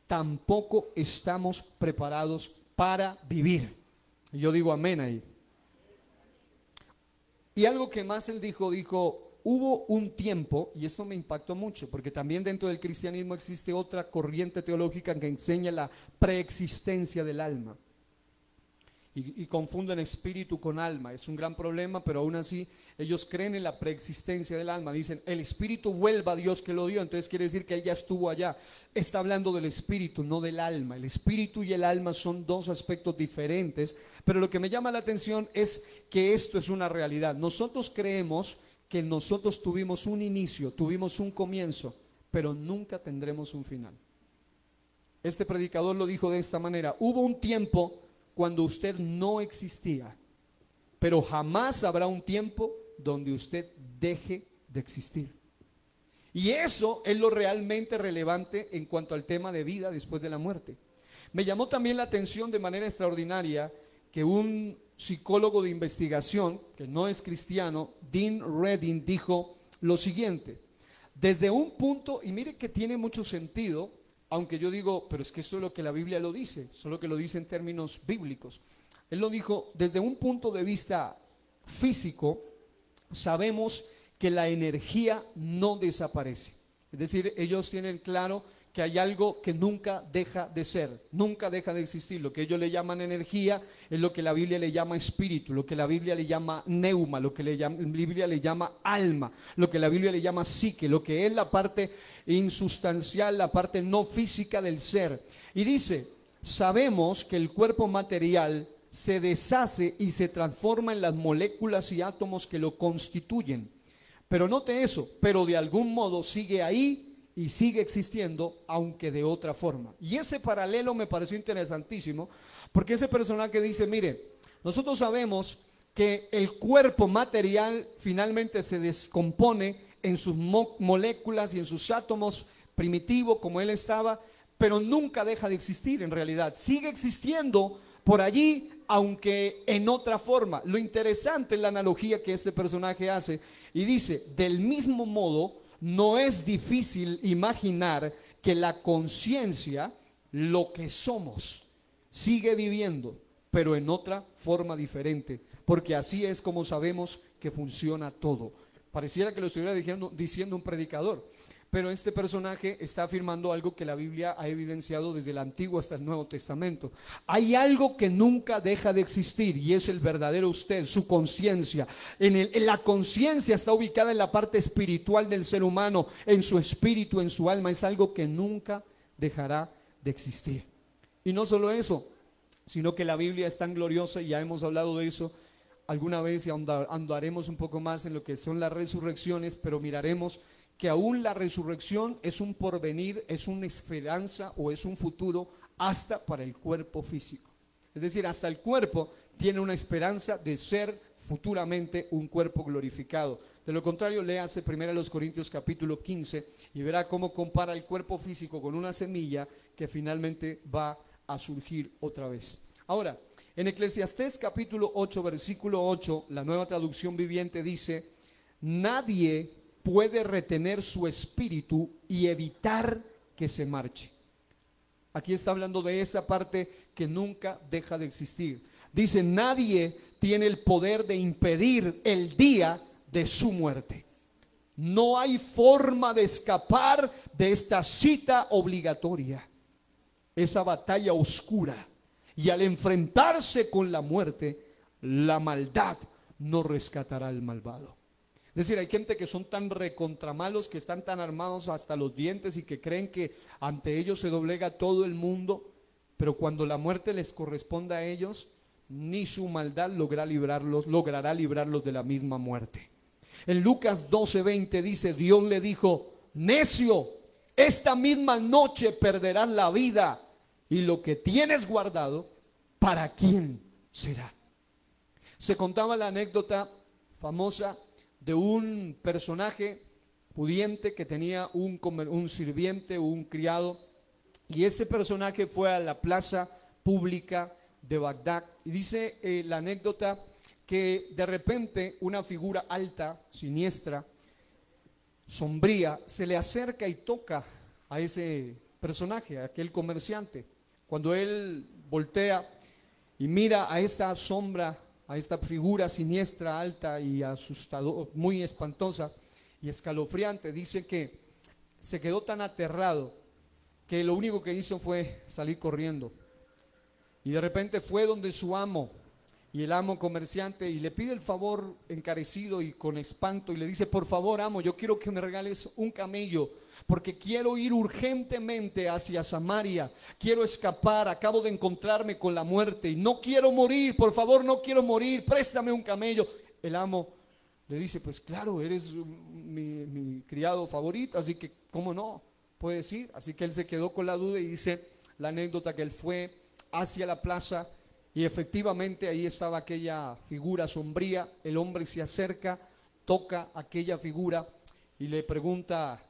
tampoco estamos preparados para vivir. Y yo digo amén ahí. Y algo que más él dijo, hubo un tiempo, y esto me impactó mucho, porque también dentro del cristianismo existe otra corriente teológica que enseña la preexistencia del alma. Y confunden espíritu con alma. Es un gran problema, pero aún así ellos creen en la preexistencia del alma. Dicen, el espíritu vuelva a Dios que lo dio, entonces quiere decir que él ya estuvo allá. Está hablando del espíritu, no del alma. El espíritu y el alma son dos aspectos diferentes, pero lo que me llama la atención es que esto es una realidad. Nosotros creemos que nosotros tuvimos un inicio, tuvimos un comienzo, pero nunca tendremos un final. Este predicador lo dijo de esta manera: hubo un tiempo cuando usted no existía, pero jamás habrá un tiempo donde usted deje de existir. Y eso es lo realmente relevante en cuanto al tema de vida después de la muerte. Me llamó también la atención de manera extraordinaria que un psicólogo de investigación, que no es cristiano, Dean Redding, dijo lo siguiente: desde un punto, y mire que tiene mucho sentido, aunque yo digo, pero es que esto es lo que la Biblia lo dice, solo que lo dice en términos bíblicos. Él lo dijo, desde un punto de vista físico, sabemos que la energía no desaparece. Es decir, ellos tienen claro que hay algo que nunca deja de ser, nunca deja de existir. Lo que ellos le llaman energía es lo que la Biblia le llama espíritu, lo que la Biblia le llama neuma, lo que la Biblia le llama alma, lo que la Biblia le llama psique, lo que es la parte insustancial, la parte no física del ser. Y dice, sabemos que el cuerpo material se deshace y se transforma en las moléculas y átomos que lo constituyen. Pero note eso, pero de algún modo sigue ahí y sigue existiendo, aunque de otra forma. Y ese paralelo me pareció interesantísimo, porque ese personaje dice, mire, nosotros sabemos que el cuerpo material finalmente se descompone en sus moléculas y en sus átomos primitivos como él estaba, pero nunca deja de existir en realidad. Sigue existiendo por allí, aunque en otra forma. Lo interesante es la analogía que este personaje hace y dice, del mismo modo, no es difícil imaginar que la conciencia, lo que somos, sigue viviendo, pero en otra forma diferente, porque así es como sabemos que funciona todo. Pareciera que lo estuviera diciendo un predicador, pero este personaje está afirmando algo que la Biblia ha evidenciado desde el Antiguo hasta el Nuevo Testamento. Hay algo que nunca deja de existir y es el verdadero usted, su conciencia. En la conciencia está ubicada en la parte espiritual del ser humano, en su espíritu, en su alma. Es algo que nunca dejará de existir. Y no solo eso, sino que la Biblia es tan gloriosa, y ya hemos hablado de eso alguna vez, y andaremos un poco más en lo que son las resurrecciones, pero miraremos que aún la resurrección es un porvenir, es una esperanza o es un futuro hasta para el cuerpo físico. Es decir, hasta el cuerpo tiene una esperanza de ser futuramente un cuerpo glorificado. De lo contrario, léase 1 Corintios capítulo 15 y verá cómo compara el cuerpo físico con una semilla que finalmente va a surgir otra vez. Ahora, en Eclesiastés capítulo 8, versículo 8, la Nueva Traducción Viviente dice: nadie puede retener su espíritu y evitar que se marche. Aquí está hablando de esa parte que nunca deja de existir. Dice, nadie tiene el poder de impedir el día de su muerte. No hay forma de escapar de esta cita obligatoria, esa batalla oscura. Y al enfrentarse con la muerte, la maldad no rescatará al malvado. Es decir, hay gente que son tan recontramalos, que están tan armados hasta los dientes y que creen que ante ellos se doblega todo el mundo, pero cuando la muerte les corresponda a ellos, ni su maldad logrará librarlos de la misma muerte. En Lucas 12:20 dice, Dios le dijo, necio, esta misma noche perderás la vida, y lo que tienes guardado, ¿para quién será? Se contaba la anécdota famosa de un personaje pudiente que tenía un sirviente o un criado, y ese personaje fue a la plaza pública de Bagdad, y dice la anécdota que de repente una figura alta, siniestra, sombría, se le acerca y toca a ese personaje, a aquel comerciante. Cuando él voltea y mira a esta sombra, a esta figura siniestra, alta y asustadora, muy espantosa y escalofriante, dice que se quedó tan aterrado que lo único que hizo fue salir corriendo. Y de repente fue donde su amo, y el amo comerciante, y le pide el favor encarecido y con espanto, y le dice, por favor, amo, yo quiero que me regales un camello, porque quiero ir urgentemente hacia Samaria, quiero escapar, acabo de encontrarme con la muerte, y no quiero morir, por favor, no quiero morir, préstame un camello. El amo le dice, pues claro, eres mi criado favorito, así que, ¿cómo no? Puedes ir. Así que él se quedó con la duda, y dice la anécdota que él fue hacia la plaza, y efectivamente ahí estaba aquella figura sombría. El hombre se acerca, toca aquella figura y le pregunta,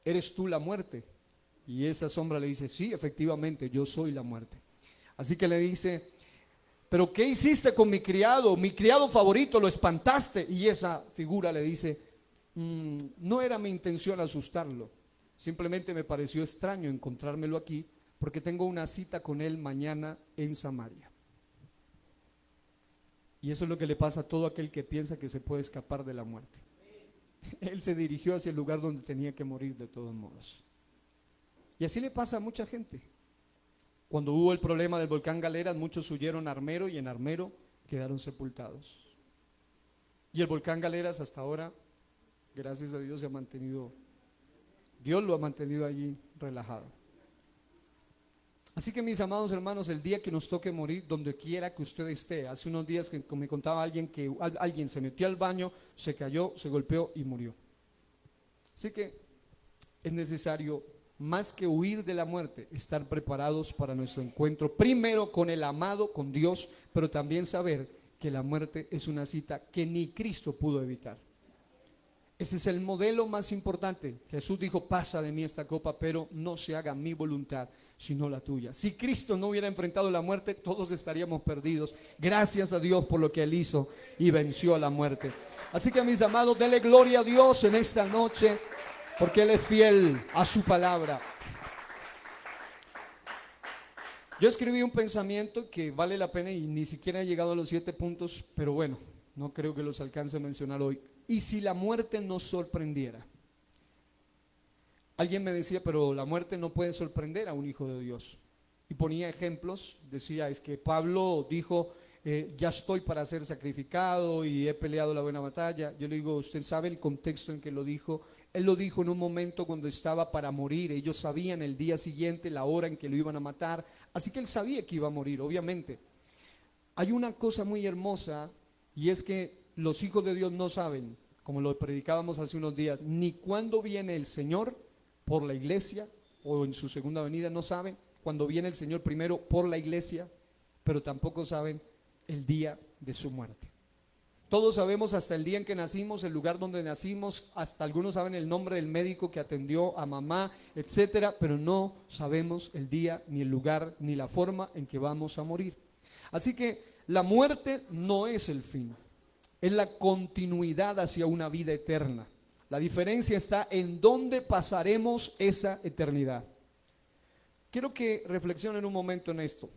¿eres tú la muerte? Y esa sombra le dice, sí, efectivamente, yo soy la muerte. Así que le dice, ¿pero qué hiciste con mi criado favorito? Lo espantaste. Y esa figura le dice, no era mi intención asustarlo, simplemente me pareció extraño encontrármelo aquí, porque tengo una cita con él mañana en Samaria. Y eso es lo que le pasa a todo aquel que piensa que se puede escapar de la muerte. Él se dirigió hacia el lugar donde tenía que morir de todos modos. Y así le pasa a mucha gente. Cuando hubo el problema del volcán Galeras, muchos huyeron a Armero, y en Armero quedaron sepultados. Y el volcán Galeras hasta ahora, gracias a Dios, se ha mantenido, Dios lo ha mantenido allí relajado. Así que, mis amados hermanos, el día que nos toque morir, donde quiera que usted esté, hace unos días que me contaba alguien que alguien se metió al baño, se cayó, se golpeó y murió. Así que es necesario, más que huir de la muerte, estar preparados para nuestro encuentro, primero con el amado, con Dios, pero también saber que la muerte es una cita que ni Cristo pudo evitar. Ese es el modelo más importante. Jesús dijo, pasa de mí esta copa, pero no se haga mi voluntad, sino la tuya. Si Cristo no hubiera enfrentado la muerte, todos estaríamos perdidos. Gracias a Dios por lo que Él hizo y venció a la muerte. Así que, mis amados, denle gloria a Dios en esta noche, porque Él es fiel a su palabra. Yo escribí un pensamiento que vale la pena, y ni siquiera he llegado a los 7 puntos, pero bueno, no creo que los alcance a mencionar hoy. ¿y si la muerte nos sorprendiera? Alguien me decía, pero la muerte no puede sorprender a un hijo de Dios. Y ponía ejemplos, decía, es que Pablo dijo, ya estoy para ser sacrificado y he peleado la buena batalla. Yo le digo, ¿usted sabe el contexto en que lo dijo? Él lo dijo en un momento cuando estaba para morir. Ellos sabían el día siguiente, la hora en que lo iban a matar. Así que él sabía que iba a morir, obviamente. Hay una cosa muy hermosa, y es que los hijos de Dios no saben, como lo predicábamos hace unos días, ni cuándo viene el Señor por la iglesia o en su segunda venida. No saben cuando viene el Señor primero por la iglesia, pero tampoco saben el día de su muerte. Todos sabemos hasta el día en que nacimos, el lugar donde nacimos, hasta algunos saben el nombre del médico que atendió a mamá, etcétera, pero no sabemos el día, ni el lugar, ni la forma en que vamos a morir. Así que la muerte no es el fin, es la continuidad hacia una vida eterna. La diferencia está en dónde pasaremos esa eternidad. Quiero que reflexionen un momento en esto.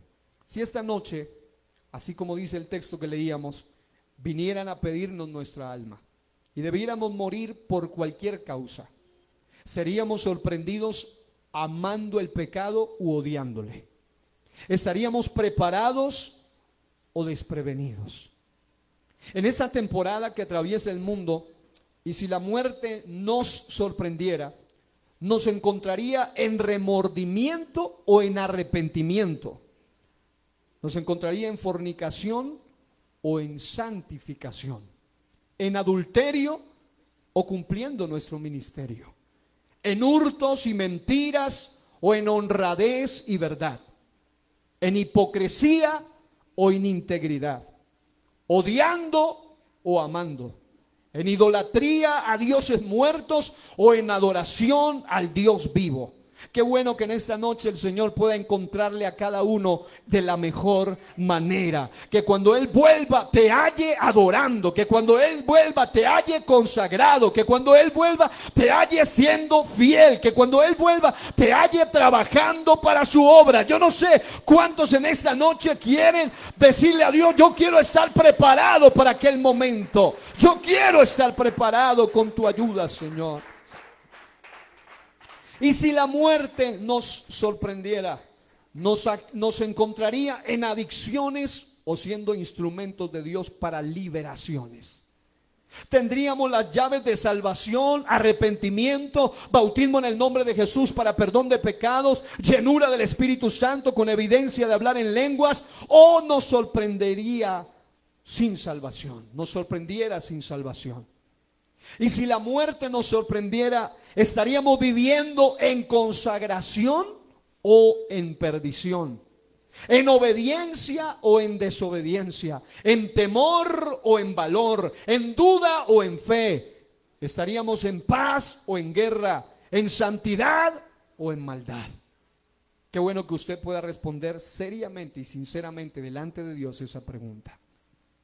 Si esta noche, así como dice el texto que leíamos, vinieran a pedirnos nuestra alma y debiéramos morir por cualquier causa, ¿seríamos sorprendidos amando el pecado u odiándole? ¿Estaríamos preparados o desprevenidos? En esta temporada que atraviesa el mundo, y si la muerte nos sorprendiera, ¿nos encontraría en remordimiento o en arrepentimiento? ¿Nos encontraría en fornicación o en santificación? ¿En adulterio o cumpliendo nuestro ministerio? ¿En hurtos y mentiras o en honradez y verdad? ¿En hipocresía o en integridad? ¿Odiando o amando? ¿En idolatría a dioses muertos o en adoración al Dios vivo? Qué bueno que en esta noche el Señor pueda encontrarle a cada uno de la mejor manera. Que cuando Él vuelva te halle adorando. Que cuando Él vuelva te halle consagrado. Que cuando Él vuelva te halle siendo fiel. Que cuando Él vuelva te halle trabajando para su obra. Yo no sé cuántos en esta noche quieren decirle a Dios, yo quiero estar preparado para aquel momento. Yo quiero estar preparado con tu ayuda, Señor. Y si la muerte nos sorprendiera, nos encontraría en adicciones o siendo instrumentos de Dios para liberaciones. Tendríamos las llaves de salvación, arrepentimiento, bautismo en el nombre de Jesús para perdón de pecados, llenura del Espíritu Santo con evidencia de hablar en lenguas, o nos sorprendería sin salvación, nos sorprendiera sin salvación. Y si la muerte nos sorprendiera, ¿estaríamos viviendo en consagración o en perdición? ¿En obediencia o en desobediencia? ¿En temor o en valor? ¿En duda o en fe? ¿Estaríamos en paz o en guerra? ¿En santidad o en maldad? Qué bueno que usted pueda responder seriamente y sinceramente delante de Dios esa pregunta.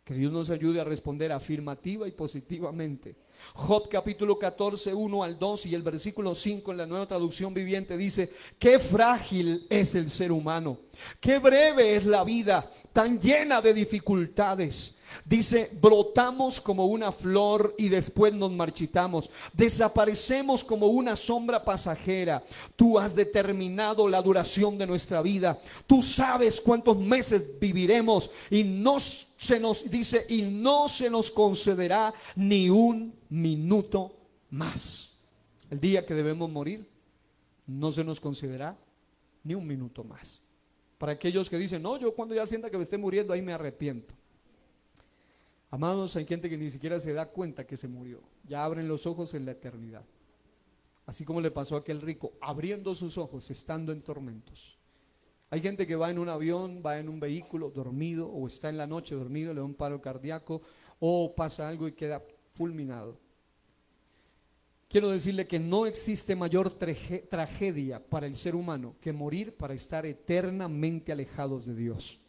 Que Dios nos ayude a responder afirmativa y positivamente. Job capítulo 14, 1 al 2 y el versículo 5 en la Nueva Traducción Viviente dice: qué frágil es el ser humano, qué breve es la vida, tan llena de dificultades. Dice, brotamos como una flor y después nos marchitamos, desaparecemos como una sombra pasajera. Tú has determinado la duración de nuestra vida, tú sabes cuántos meses viviremos y no se nos concederá ni un minuto más. El día que debemos morir no se nos concederá ni un minuto más. Para aquellos que dicen, no, yo cuando ya sienta que me esté muriendo ahí me arrepiento. Amados, hay gente que ni siquiera se da cuenta que se murió. Ya abren los ojos en la eternidad. Así como le pasó a aquel rico, abriendo sus ojos, estando en tormentos. Hay gente que va en un avión, va en un vehículo dormido, o está en la noche dormido, le da un paro cardíaco, o pasa algo y queda fulminado. Quiero decirle que no existe mayor tragedia para el ser humano que morir para estar eternamente alejados de Dios.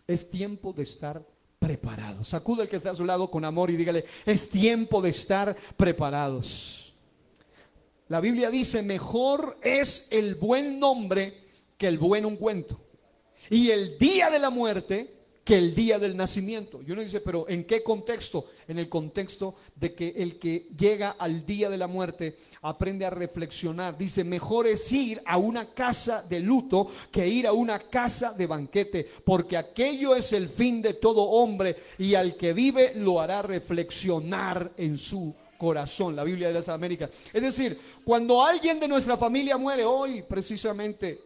Es tiempo de estar preparados. Sacuda al que está a su lado con amor y dígale, es tiempo de estar preparados. La Biblia dice, mejor es el buen nombre que el buen ungüento, y el día de la muerte que el día del nacimiento. Y uno dice, pero ¿en qué contexto? En el contexto de que el que llega al día de la muerte aprende a reflexionar. Dice, mejor es ir a una casa de luto que ir a una casa de banquete, porque aquello es el fin de todo hombre, y al que vive lo hará reflexionar en su corazón. La Biblia de las Américas. Es decir, cuando alguien de nuestra familia muere, hoy precisamente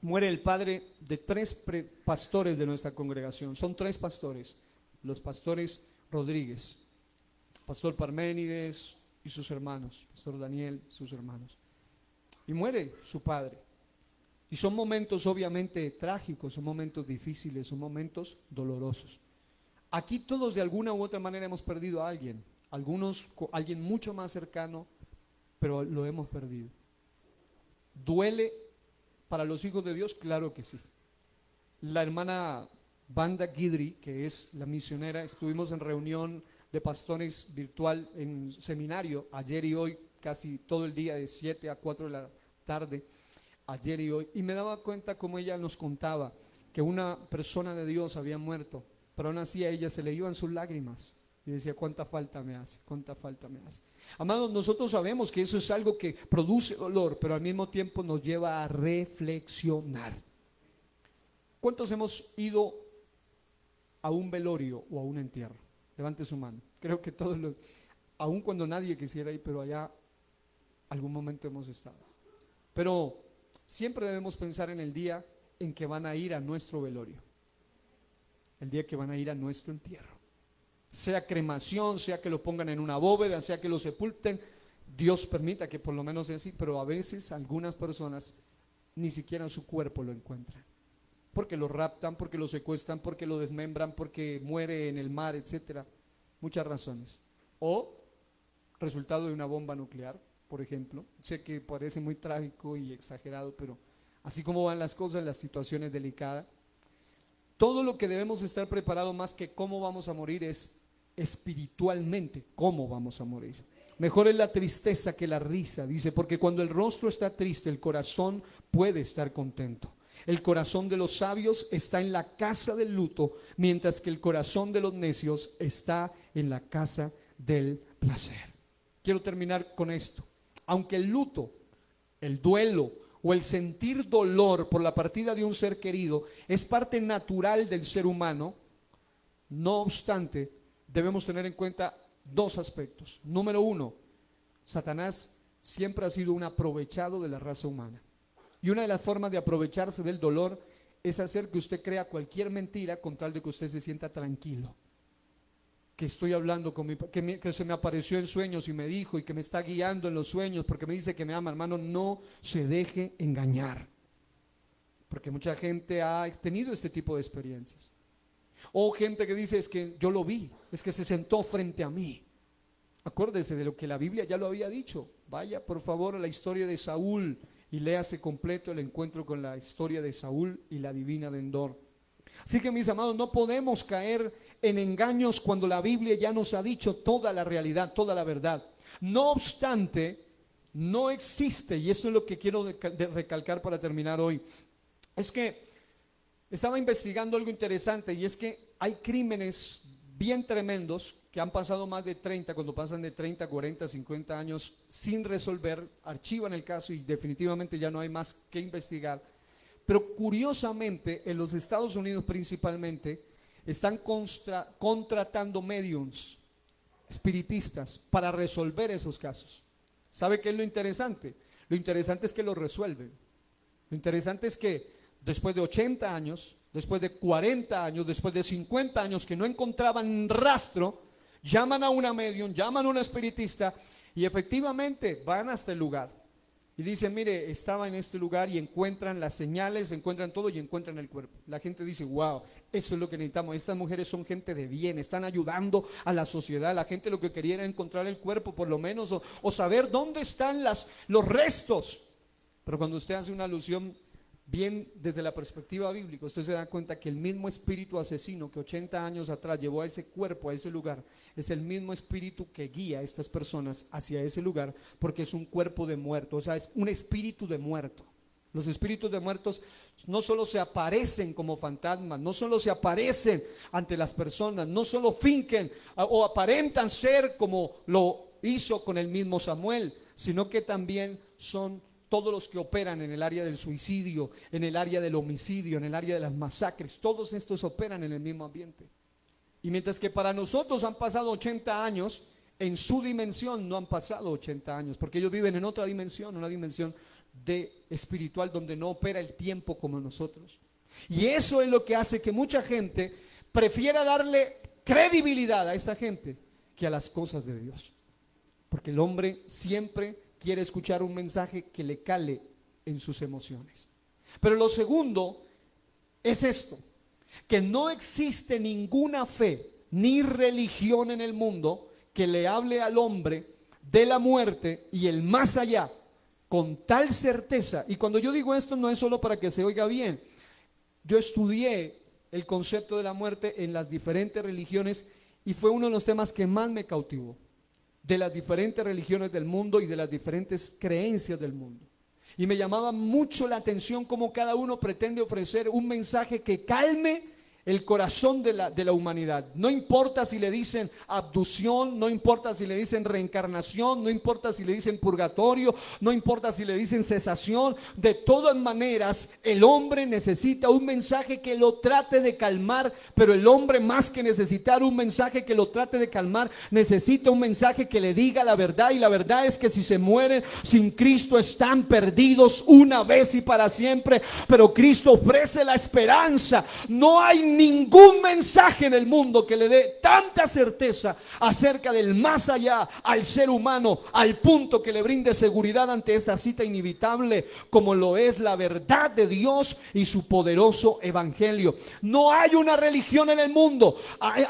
muere el padre de 3 pastores de nuestra congregación. Son 3 pastores, los pastores Rodríguez, pastor Parménides y sus hermanos, pastor Daniel, sus hermanos. Y muere su padre. Y son momentos obviamente trágicos, son momentos difíciles, son momentos dolorosos. Aquí todos de alguna u otra manera hemos perdido a alguien, algunos alguien mucho más cercano, pero lo hemos perdido. ¿Duele para los hijos de Dios? Claro que sí. La hermana Banda Guidry, que es la misionera, estuvimos en reunión de pastores virtual en seminario ayer y hoy, casi todo el día de 7 a 4 de la tarde, ayer y hoy, y me daba cuenta como ella nos contaba que una persona de Dios había muerto, pero aún así a ella se le iban sus lágrimas y decía, cuánta falta me hace, cuánta falta me hace. Amados, nosotros sabemos que eso es algo que produce dolor, pero al mismo tiempo nos lleva a reflexionar. ¿Cuántos hemos ido a un velorio o a un entierro? Levante su mano. Creo que todos los, aun cuando nadie quisiera ir, pero allá algún momento hemos estado. Pero siempre debemos pensar en el día en que van a ir a nuestro velorio, el día que van a ir a nuestro entierro. Sea cremación, sea que lo pongan en una bóveda, sea que lo sepulten, Dios permita que por lo menos sea así, pero a veces algunas personas ni siquiera su cuerpo lo encuentran, porque lo raptan, porque lo secuestran, porque lo desmembran, porque muere en el mar, etcétera, muchas razones. O resultado de una bomba nuclear, por ejemplo. Sé que parece muy trágico y exagerado, pero así como van las cosas, la situación es delicada. Todo lo que debemos estar preparados más que cómo vamos a morir es espiritualmente cómo vamos a morir. Mejor es la tristeza que la risa, dice, porque cuando el rostro está triste, el corazón puede estar contento. El corazón de los sabios está en la casa del luto, mientras que el corazón de los necios está en la casa del placer. Quiero terminar con esto. Aunque el luto, el duelo o el sentir dolor por la partida de un ser querido es parte natural del ser humano, no obstante, debemos tener en cuenta 2 aspectos. Número 1, Satanás siempre ha sido un aprovechado de la raza humana. Y una de las formas de aprovecharse del dolor es hacer que usted crea cualquier mentira con tal de que usted se sienta tranquilo. Que estoy hablando con que se me apareció en sueños y me dijo, y que me está guiando en los sueños porque me dice que me ama. Hermano, no se deje engañar, porque mucha gente ha tenido este tipo de experiencias. O gente que dice, es que yo lo vi, es que se sentó frente a mí. Acuérdese de lo que la Biblia ya lo había dicho. Vaya por favor a la historia de Saúl y léase completo el encuentro con la historia de Saúl y la divina de Endor. Así que, mis amados, no podemos caer en engaños cuando la Biblia ya nos ha dicho toda la realidad, toda la verdad. No obstante, no existe, y esto es lo que quiero recalcar para terminar hoy, es que estaba investigando algo interesante, y es que hay crímenes bien tremendos que han pasado más de 30, cuando pasan de 30, 40, 50 años sin resolver, archivan el caso y definitivamente ya no hay más que investigar. Pero curiosamente, en los Estados Unidos principalmente, están contratando mediums, espiritistas, para resolver esos casos. ¿Sabe qué es lo interesante? Lo interesante es que lo resuelven. Lo interesante es que después de 80 años, después de 40 años, después de 50 años que no encontraban rastro, llaman a una medium, llaman a una espiritista y efectivamente van hasta el lugar. Y dicen, mire, estaba en este lugar, y encuentran las señales, encuentran todo y encuentran el cuerpo. La gente dice, wow, eso es lo que necesitamos. Estas mujeres son gente de bien, están ayudando a la sociedad. La gente lo que quería era encontrar el cuerpo por lo menos, o saber dónde están los restos. Pero cuando usted hace una alusión bien desde la perspectiva bíblica, usted se da cuenta que el mismo espíritu asesino que 80 años atrás llevó a ese cuerpo, a ese lugar, es el mismo espíritu que guía a estas personas hacia ese lugar, porque es un cuerpo de muerto, o sea, es un espíritu de muerto. Los espíritus de muertos no solo se aparecen como fantasmas, no solo se aparecen ante las personas, no solo fingen o aparentan ser como lo hizo con el mismo Samuel, sino que también son todos los que operan en el área del suicidio, en el área del homicidio, en el área de las masacres. Todos estos operan en el mismo ambiente. Y mientras que para nosotros han pasado 80 años, en su dimensión no han pasado 80 años, porque ellos viven en otra dimensión, una dimensión de espiritual donde no opera el tiempo como nosotros. Y eso es lo que hace que mucha gente prefiera darle credibilidad a esta gente que a las cosas de Dios, porque el hombre siempre quiere escuchar un mensaje que le cale en sus emociones. Pero lo segundo es esto, que no existe ninguna fe ni religión en el mundo que le hable al hombre de la muerte y el más allá con tal certeza. Y cuando yo digo esto no es solo para que se oiga bien. Yo estudié el concepto de la muerte en las diferentes religiones y fue uno de los temas que más me cautivó, de las diferentes religiones del mundo y de las diferentes creencias del mundo. Y me llamaba mucho la atención cómo cada uno pretende ofrecer un mensaje que calme el corazón de la humanidad. No importa si le dicen abducción, no importa si le dicen reencarnación, no importa si le dicen purgatorio, no importa si le dicen cesación. De todas maneras, el hombre necesita un mensaje que lo trate de calmar, pero el hombre, más que necesitar un mensaje que lo trate de calmar, necesita un mensaje que le diga la verdad. Y la verdad es que si se mueren sin Cristo están perdidos una vez y para siempre. Pero Cristo ofrece la esperanza. No hay ningún mensaje en el mundo que le dé tanta certeza acerca del más allá al ser humano, al punto que le brinde seguridad ante esta cita inevitable, como lo es la verdad de Dios y su poderoso evangelio. No hay una religión en el mundo,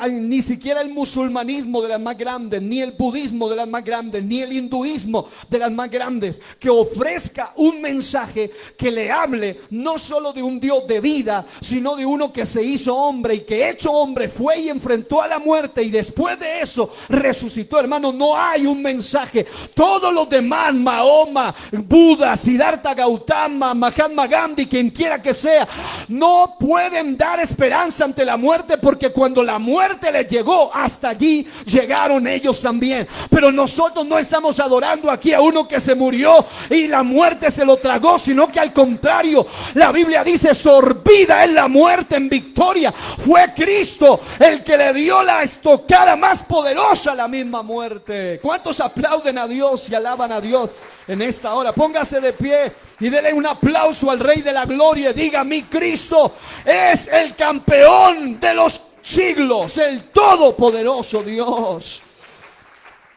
ni siquiera el musulmanismo de las más grandes, ni el budismo de las más grandes, ni el hinduismo de las más grandes, que ofrezca un mensaje que le hable no solo de un Dios de vida, sino de uno que se hizo hombre y que hecho hombre fue y enfrentó a la muerte y después de eso resucitó. Hermano, no hay un mensaje. Todos los demás, Mahoma, Buda, Siddhartha Gautama, Mahatma Gandhi, quien quiera que sea, no pueden dar esperanza ante la muerte, porque cuando la muerte les llegó, hasta allí llegaron ellos también. Pero nosotros no estamos adorando aquí a uno que se murió y la muerte se lo tragó, sino que al contrario, la Biblia dice: sorbida es la muerte en victoria. Fue Cristo el que le dio la estocada más poderosa a la misma muerte. ¿Cuántos aplauden a Dios y alaban a Dios en esta hora? Póngase de pie y denle un aplauso al Rey de la Gloria. Diga: mi Cristo es el campeón de los siglos, el todopoderoso Dios.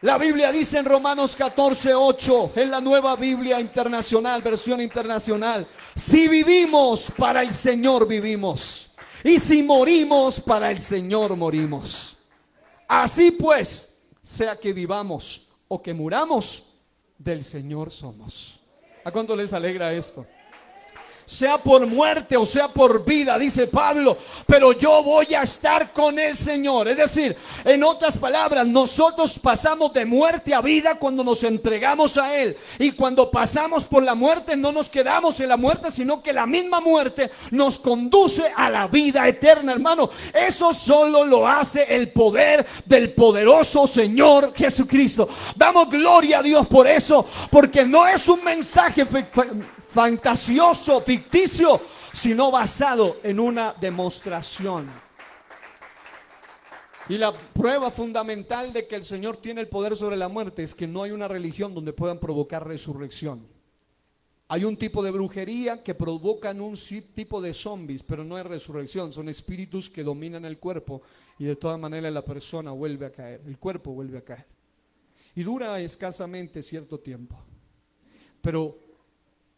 La Biblia dice en Romanos 14:8, en la Nueva Biblia Internacional, versión internacional: si vivimos, para el Señor vivimos, y si morimos, para el Señor morimos. Así pues, sea que vivamos o que muramos, del Señor somos. ¿A cuánto les alegra esto? Sea por muerte o sea por vida, dice Pablo, pero yo voy a estar con el Señor. Es decir, en otras palabras, nosotros pasamos de muerte a vida cuando nos entregamos a Él. Y cuando pasamos por la muerte, no nos quedamos en la muerte, sino que la misma muerte nos conduce a la vida eterna, hermano. Eso solo lo hace el poder del poderoso Señor Jesucristo. Damos gloria a Dios por eso, porque no es un mensaje fantasioso, ficticio, sino basado en una demostración. Y la prueba fundamental de que el Señor tiene el poder sobre la muerte es que no hay una religión donde puedan provocar resurrección. Hay un tipo de brujería que provocan un tipo de zombies, pero no hay resurrección. Son espíritus que dominan el cuerpo y de todas maneras la persona vuelve a caer, el cuerpo vuelve a caer. Y dura escasamente cierto tiempo. Pero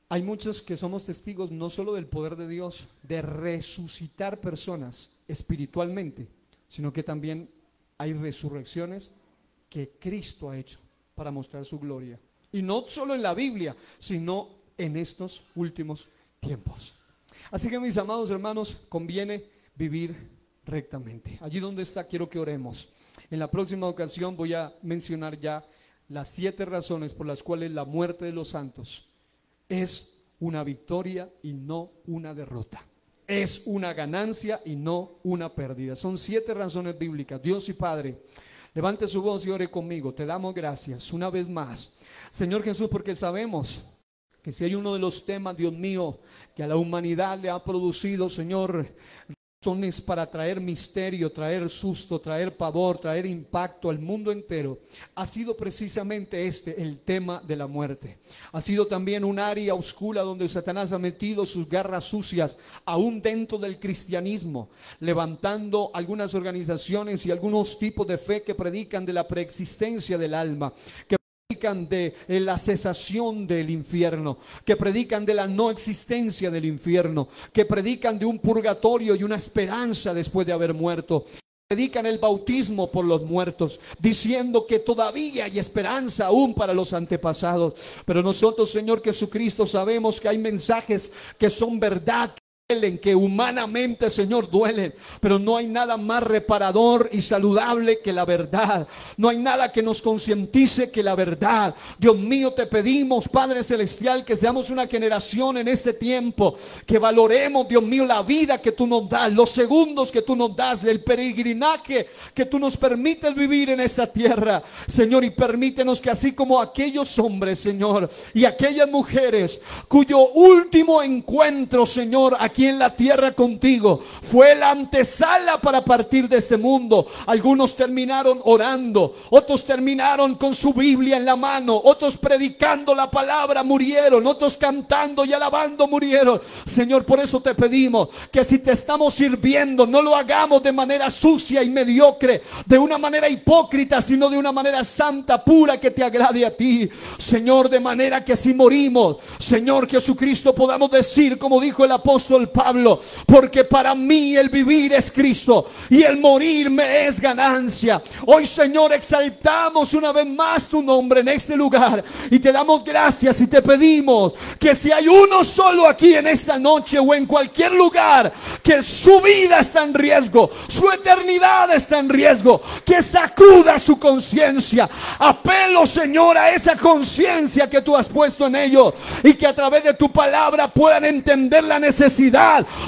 hay muchos que somos testigos no solo del poder de Dios de resucitar personas espiritualmente, sino que también hay resurrecciones que Cristo ha hecho para mostrar su gloria. Y no solo en la Biblia, sino en estos últimos tiempos. Así que, mis amados hermanos, conviene vivir rectamente. Allí donde está, quiero que oremos. En la próxima ocasión voy a mencionar ya las 7 razones por las cuales la muerte de los santos es una victoria y no una derrota. Es una ganancia y no una pérdida. Son 7 razones bíblicas. Dios y Padre, levante su voz y ore conmigo. Te damos gracias una vez más, Señor Jesús, porque sabemos que si hay uno de los temas, Dios mío, que a la humanidad le ha producido, Señor, razones para traer misterio, traer susto, traer pavor, traer impacto al mundo entero, ha sido precisamente el tema de la muerte. Ha sido también un área oscura donde Satanás ha metido sus garras sucias, aún dentro del cristianismo, levantando algunas organizaciones y algunos tipos de fe que predican de la preexistencia del alma, que predican de la cesación del infierno, que predican de la no existencia del infierno, que predican de un purgatorio y una esperanza después de haber muerto. Predican el bautismo por los muertos, diciendo que todavía hay esperanza aún para los antepasados. Pero nosotros, Señor Jesucristo, sabemos que hay mensajes que son verdad, que humanamente, Señor, duelen, pero no hay nada más reparador y saludable que la verdad. No hay nada que nos concientice que la verdad. Dios mío, te pedimos, Padre Celestial, que seamos una generación en este tiempo, que valoremos, Dios mío, la vida que tú nos das, los segundos que tú nos das, el peregrinaje que tú nos permites vivir en esta tierra, Señor, y permítenos que así como aquellos hombres, Señor, y aquellas mujeres cuyo último encuentro, Señor, aquí en la tierra contigo fue la antesala para partir de este mundo. Algunos terminaron orando, otros terminaron con su Biblia en la mano, otros predicando la palabra murieron, otros cantando y alabando murieron. Señor, por eso te pedimos que si te estamos sirviendo, no lo hagamos de manera sucia y mediocre, de una manera hipócrita, sino de una manera santa, pura, que te agrade a ti, Señor, de manera que si morimos, Señor Jesucristo, podamos decir como dijo el apóstol Pablo: porque para mí el vivir es Cristo y el morir me es ganancia. Hoy, Señor, exaltamos una vez más tu nombre en este lugar y te damos gracias y te pedimos que si hay uno solo aquí en esta noche o en cualquier lugar que su vida está en riesgo, su eternidad está en riesgo, que sacuda su conciencia. Apelo, Señor, a esa conciencia que tú has puesto en ellos y que a través de tu palabra puedan entender la necesidad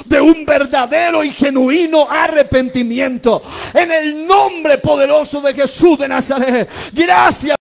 de un verdadero y genuino arrepentimiento. En el nombre poderoso de Jesús de Nazaret, gracias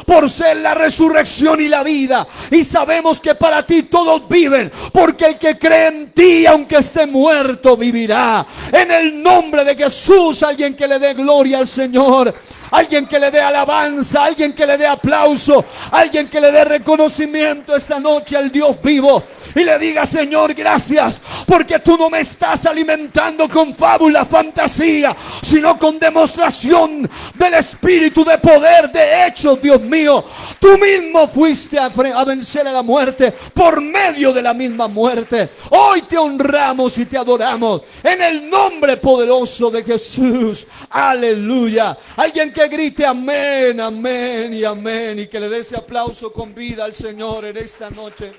por ser la resurrección y la vida, y sabemos que para ti todos viven, porque el que cree en ti, aunque esté muerto, vivirá. En el nombre de Jesús, alguien que le dé gloria al Señor, alguien que le dé alabanza, alguien que le dé aplauso, alguien que le dé reconocimiento esta noche al Dios vivo y le diga: Señor, gracias, porque tú no me estás alimentando con fábula, fantasía, sino con demostración del Espíritu, de poder, de hechos. Dios mío, tú mismo fuiste a vencer a la muerte por medio de la misma muerte. Hoy te honramos y te adoramos en el nombre poderoso de Jesús. Aleluya. Alguien que grite amén, amén y amén, y que le dé ese aplauso con vida al Señor en esta noche.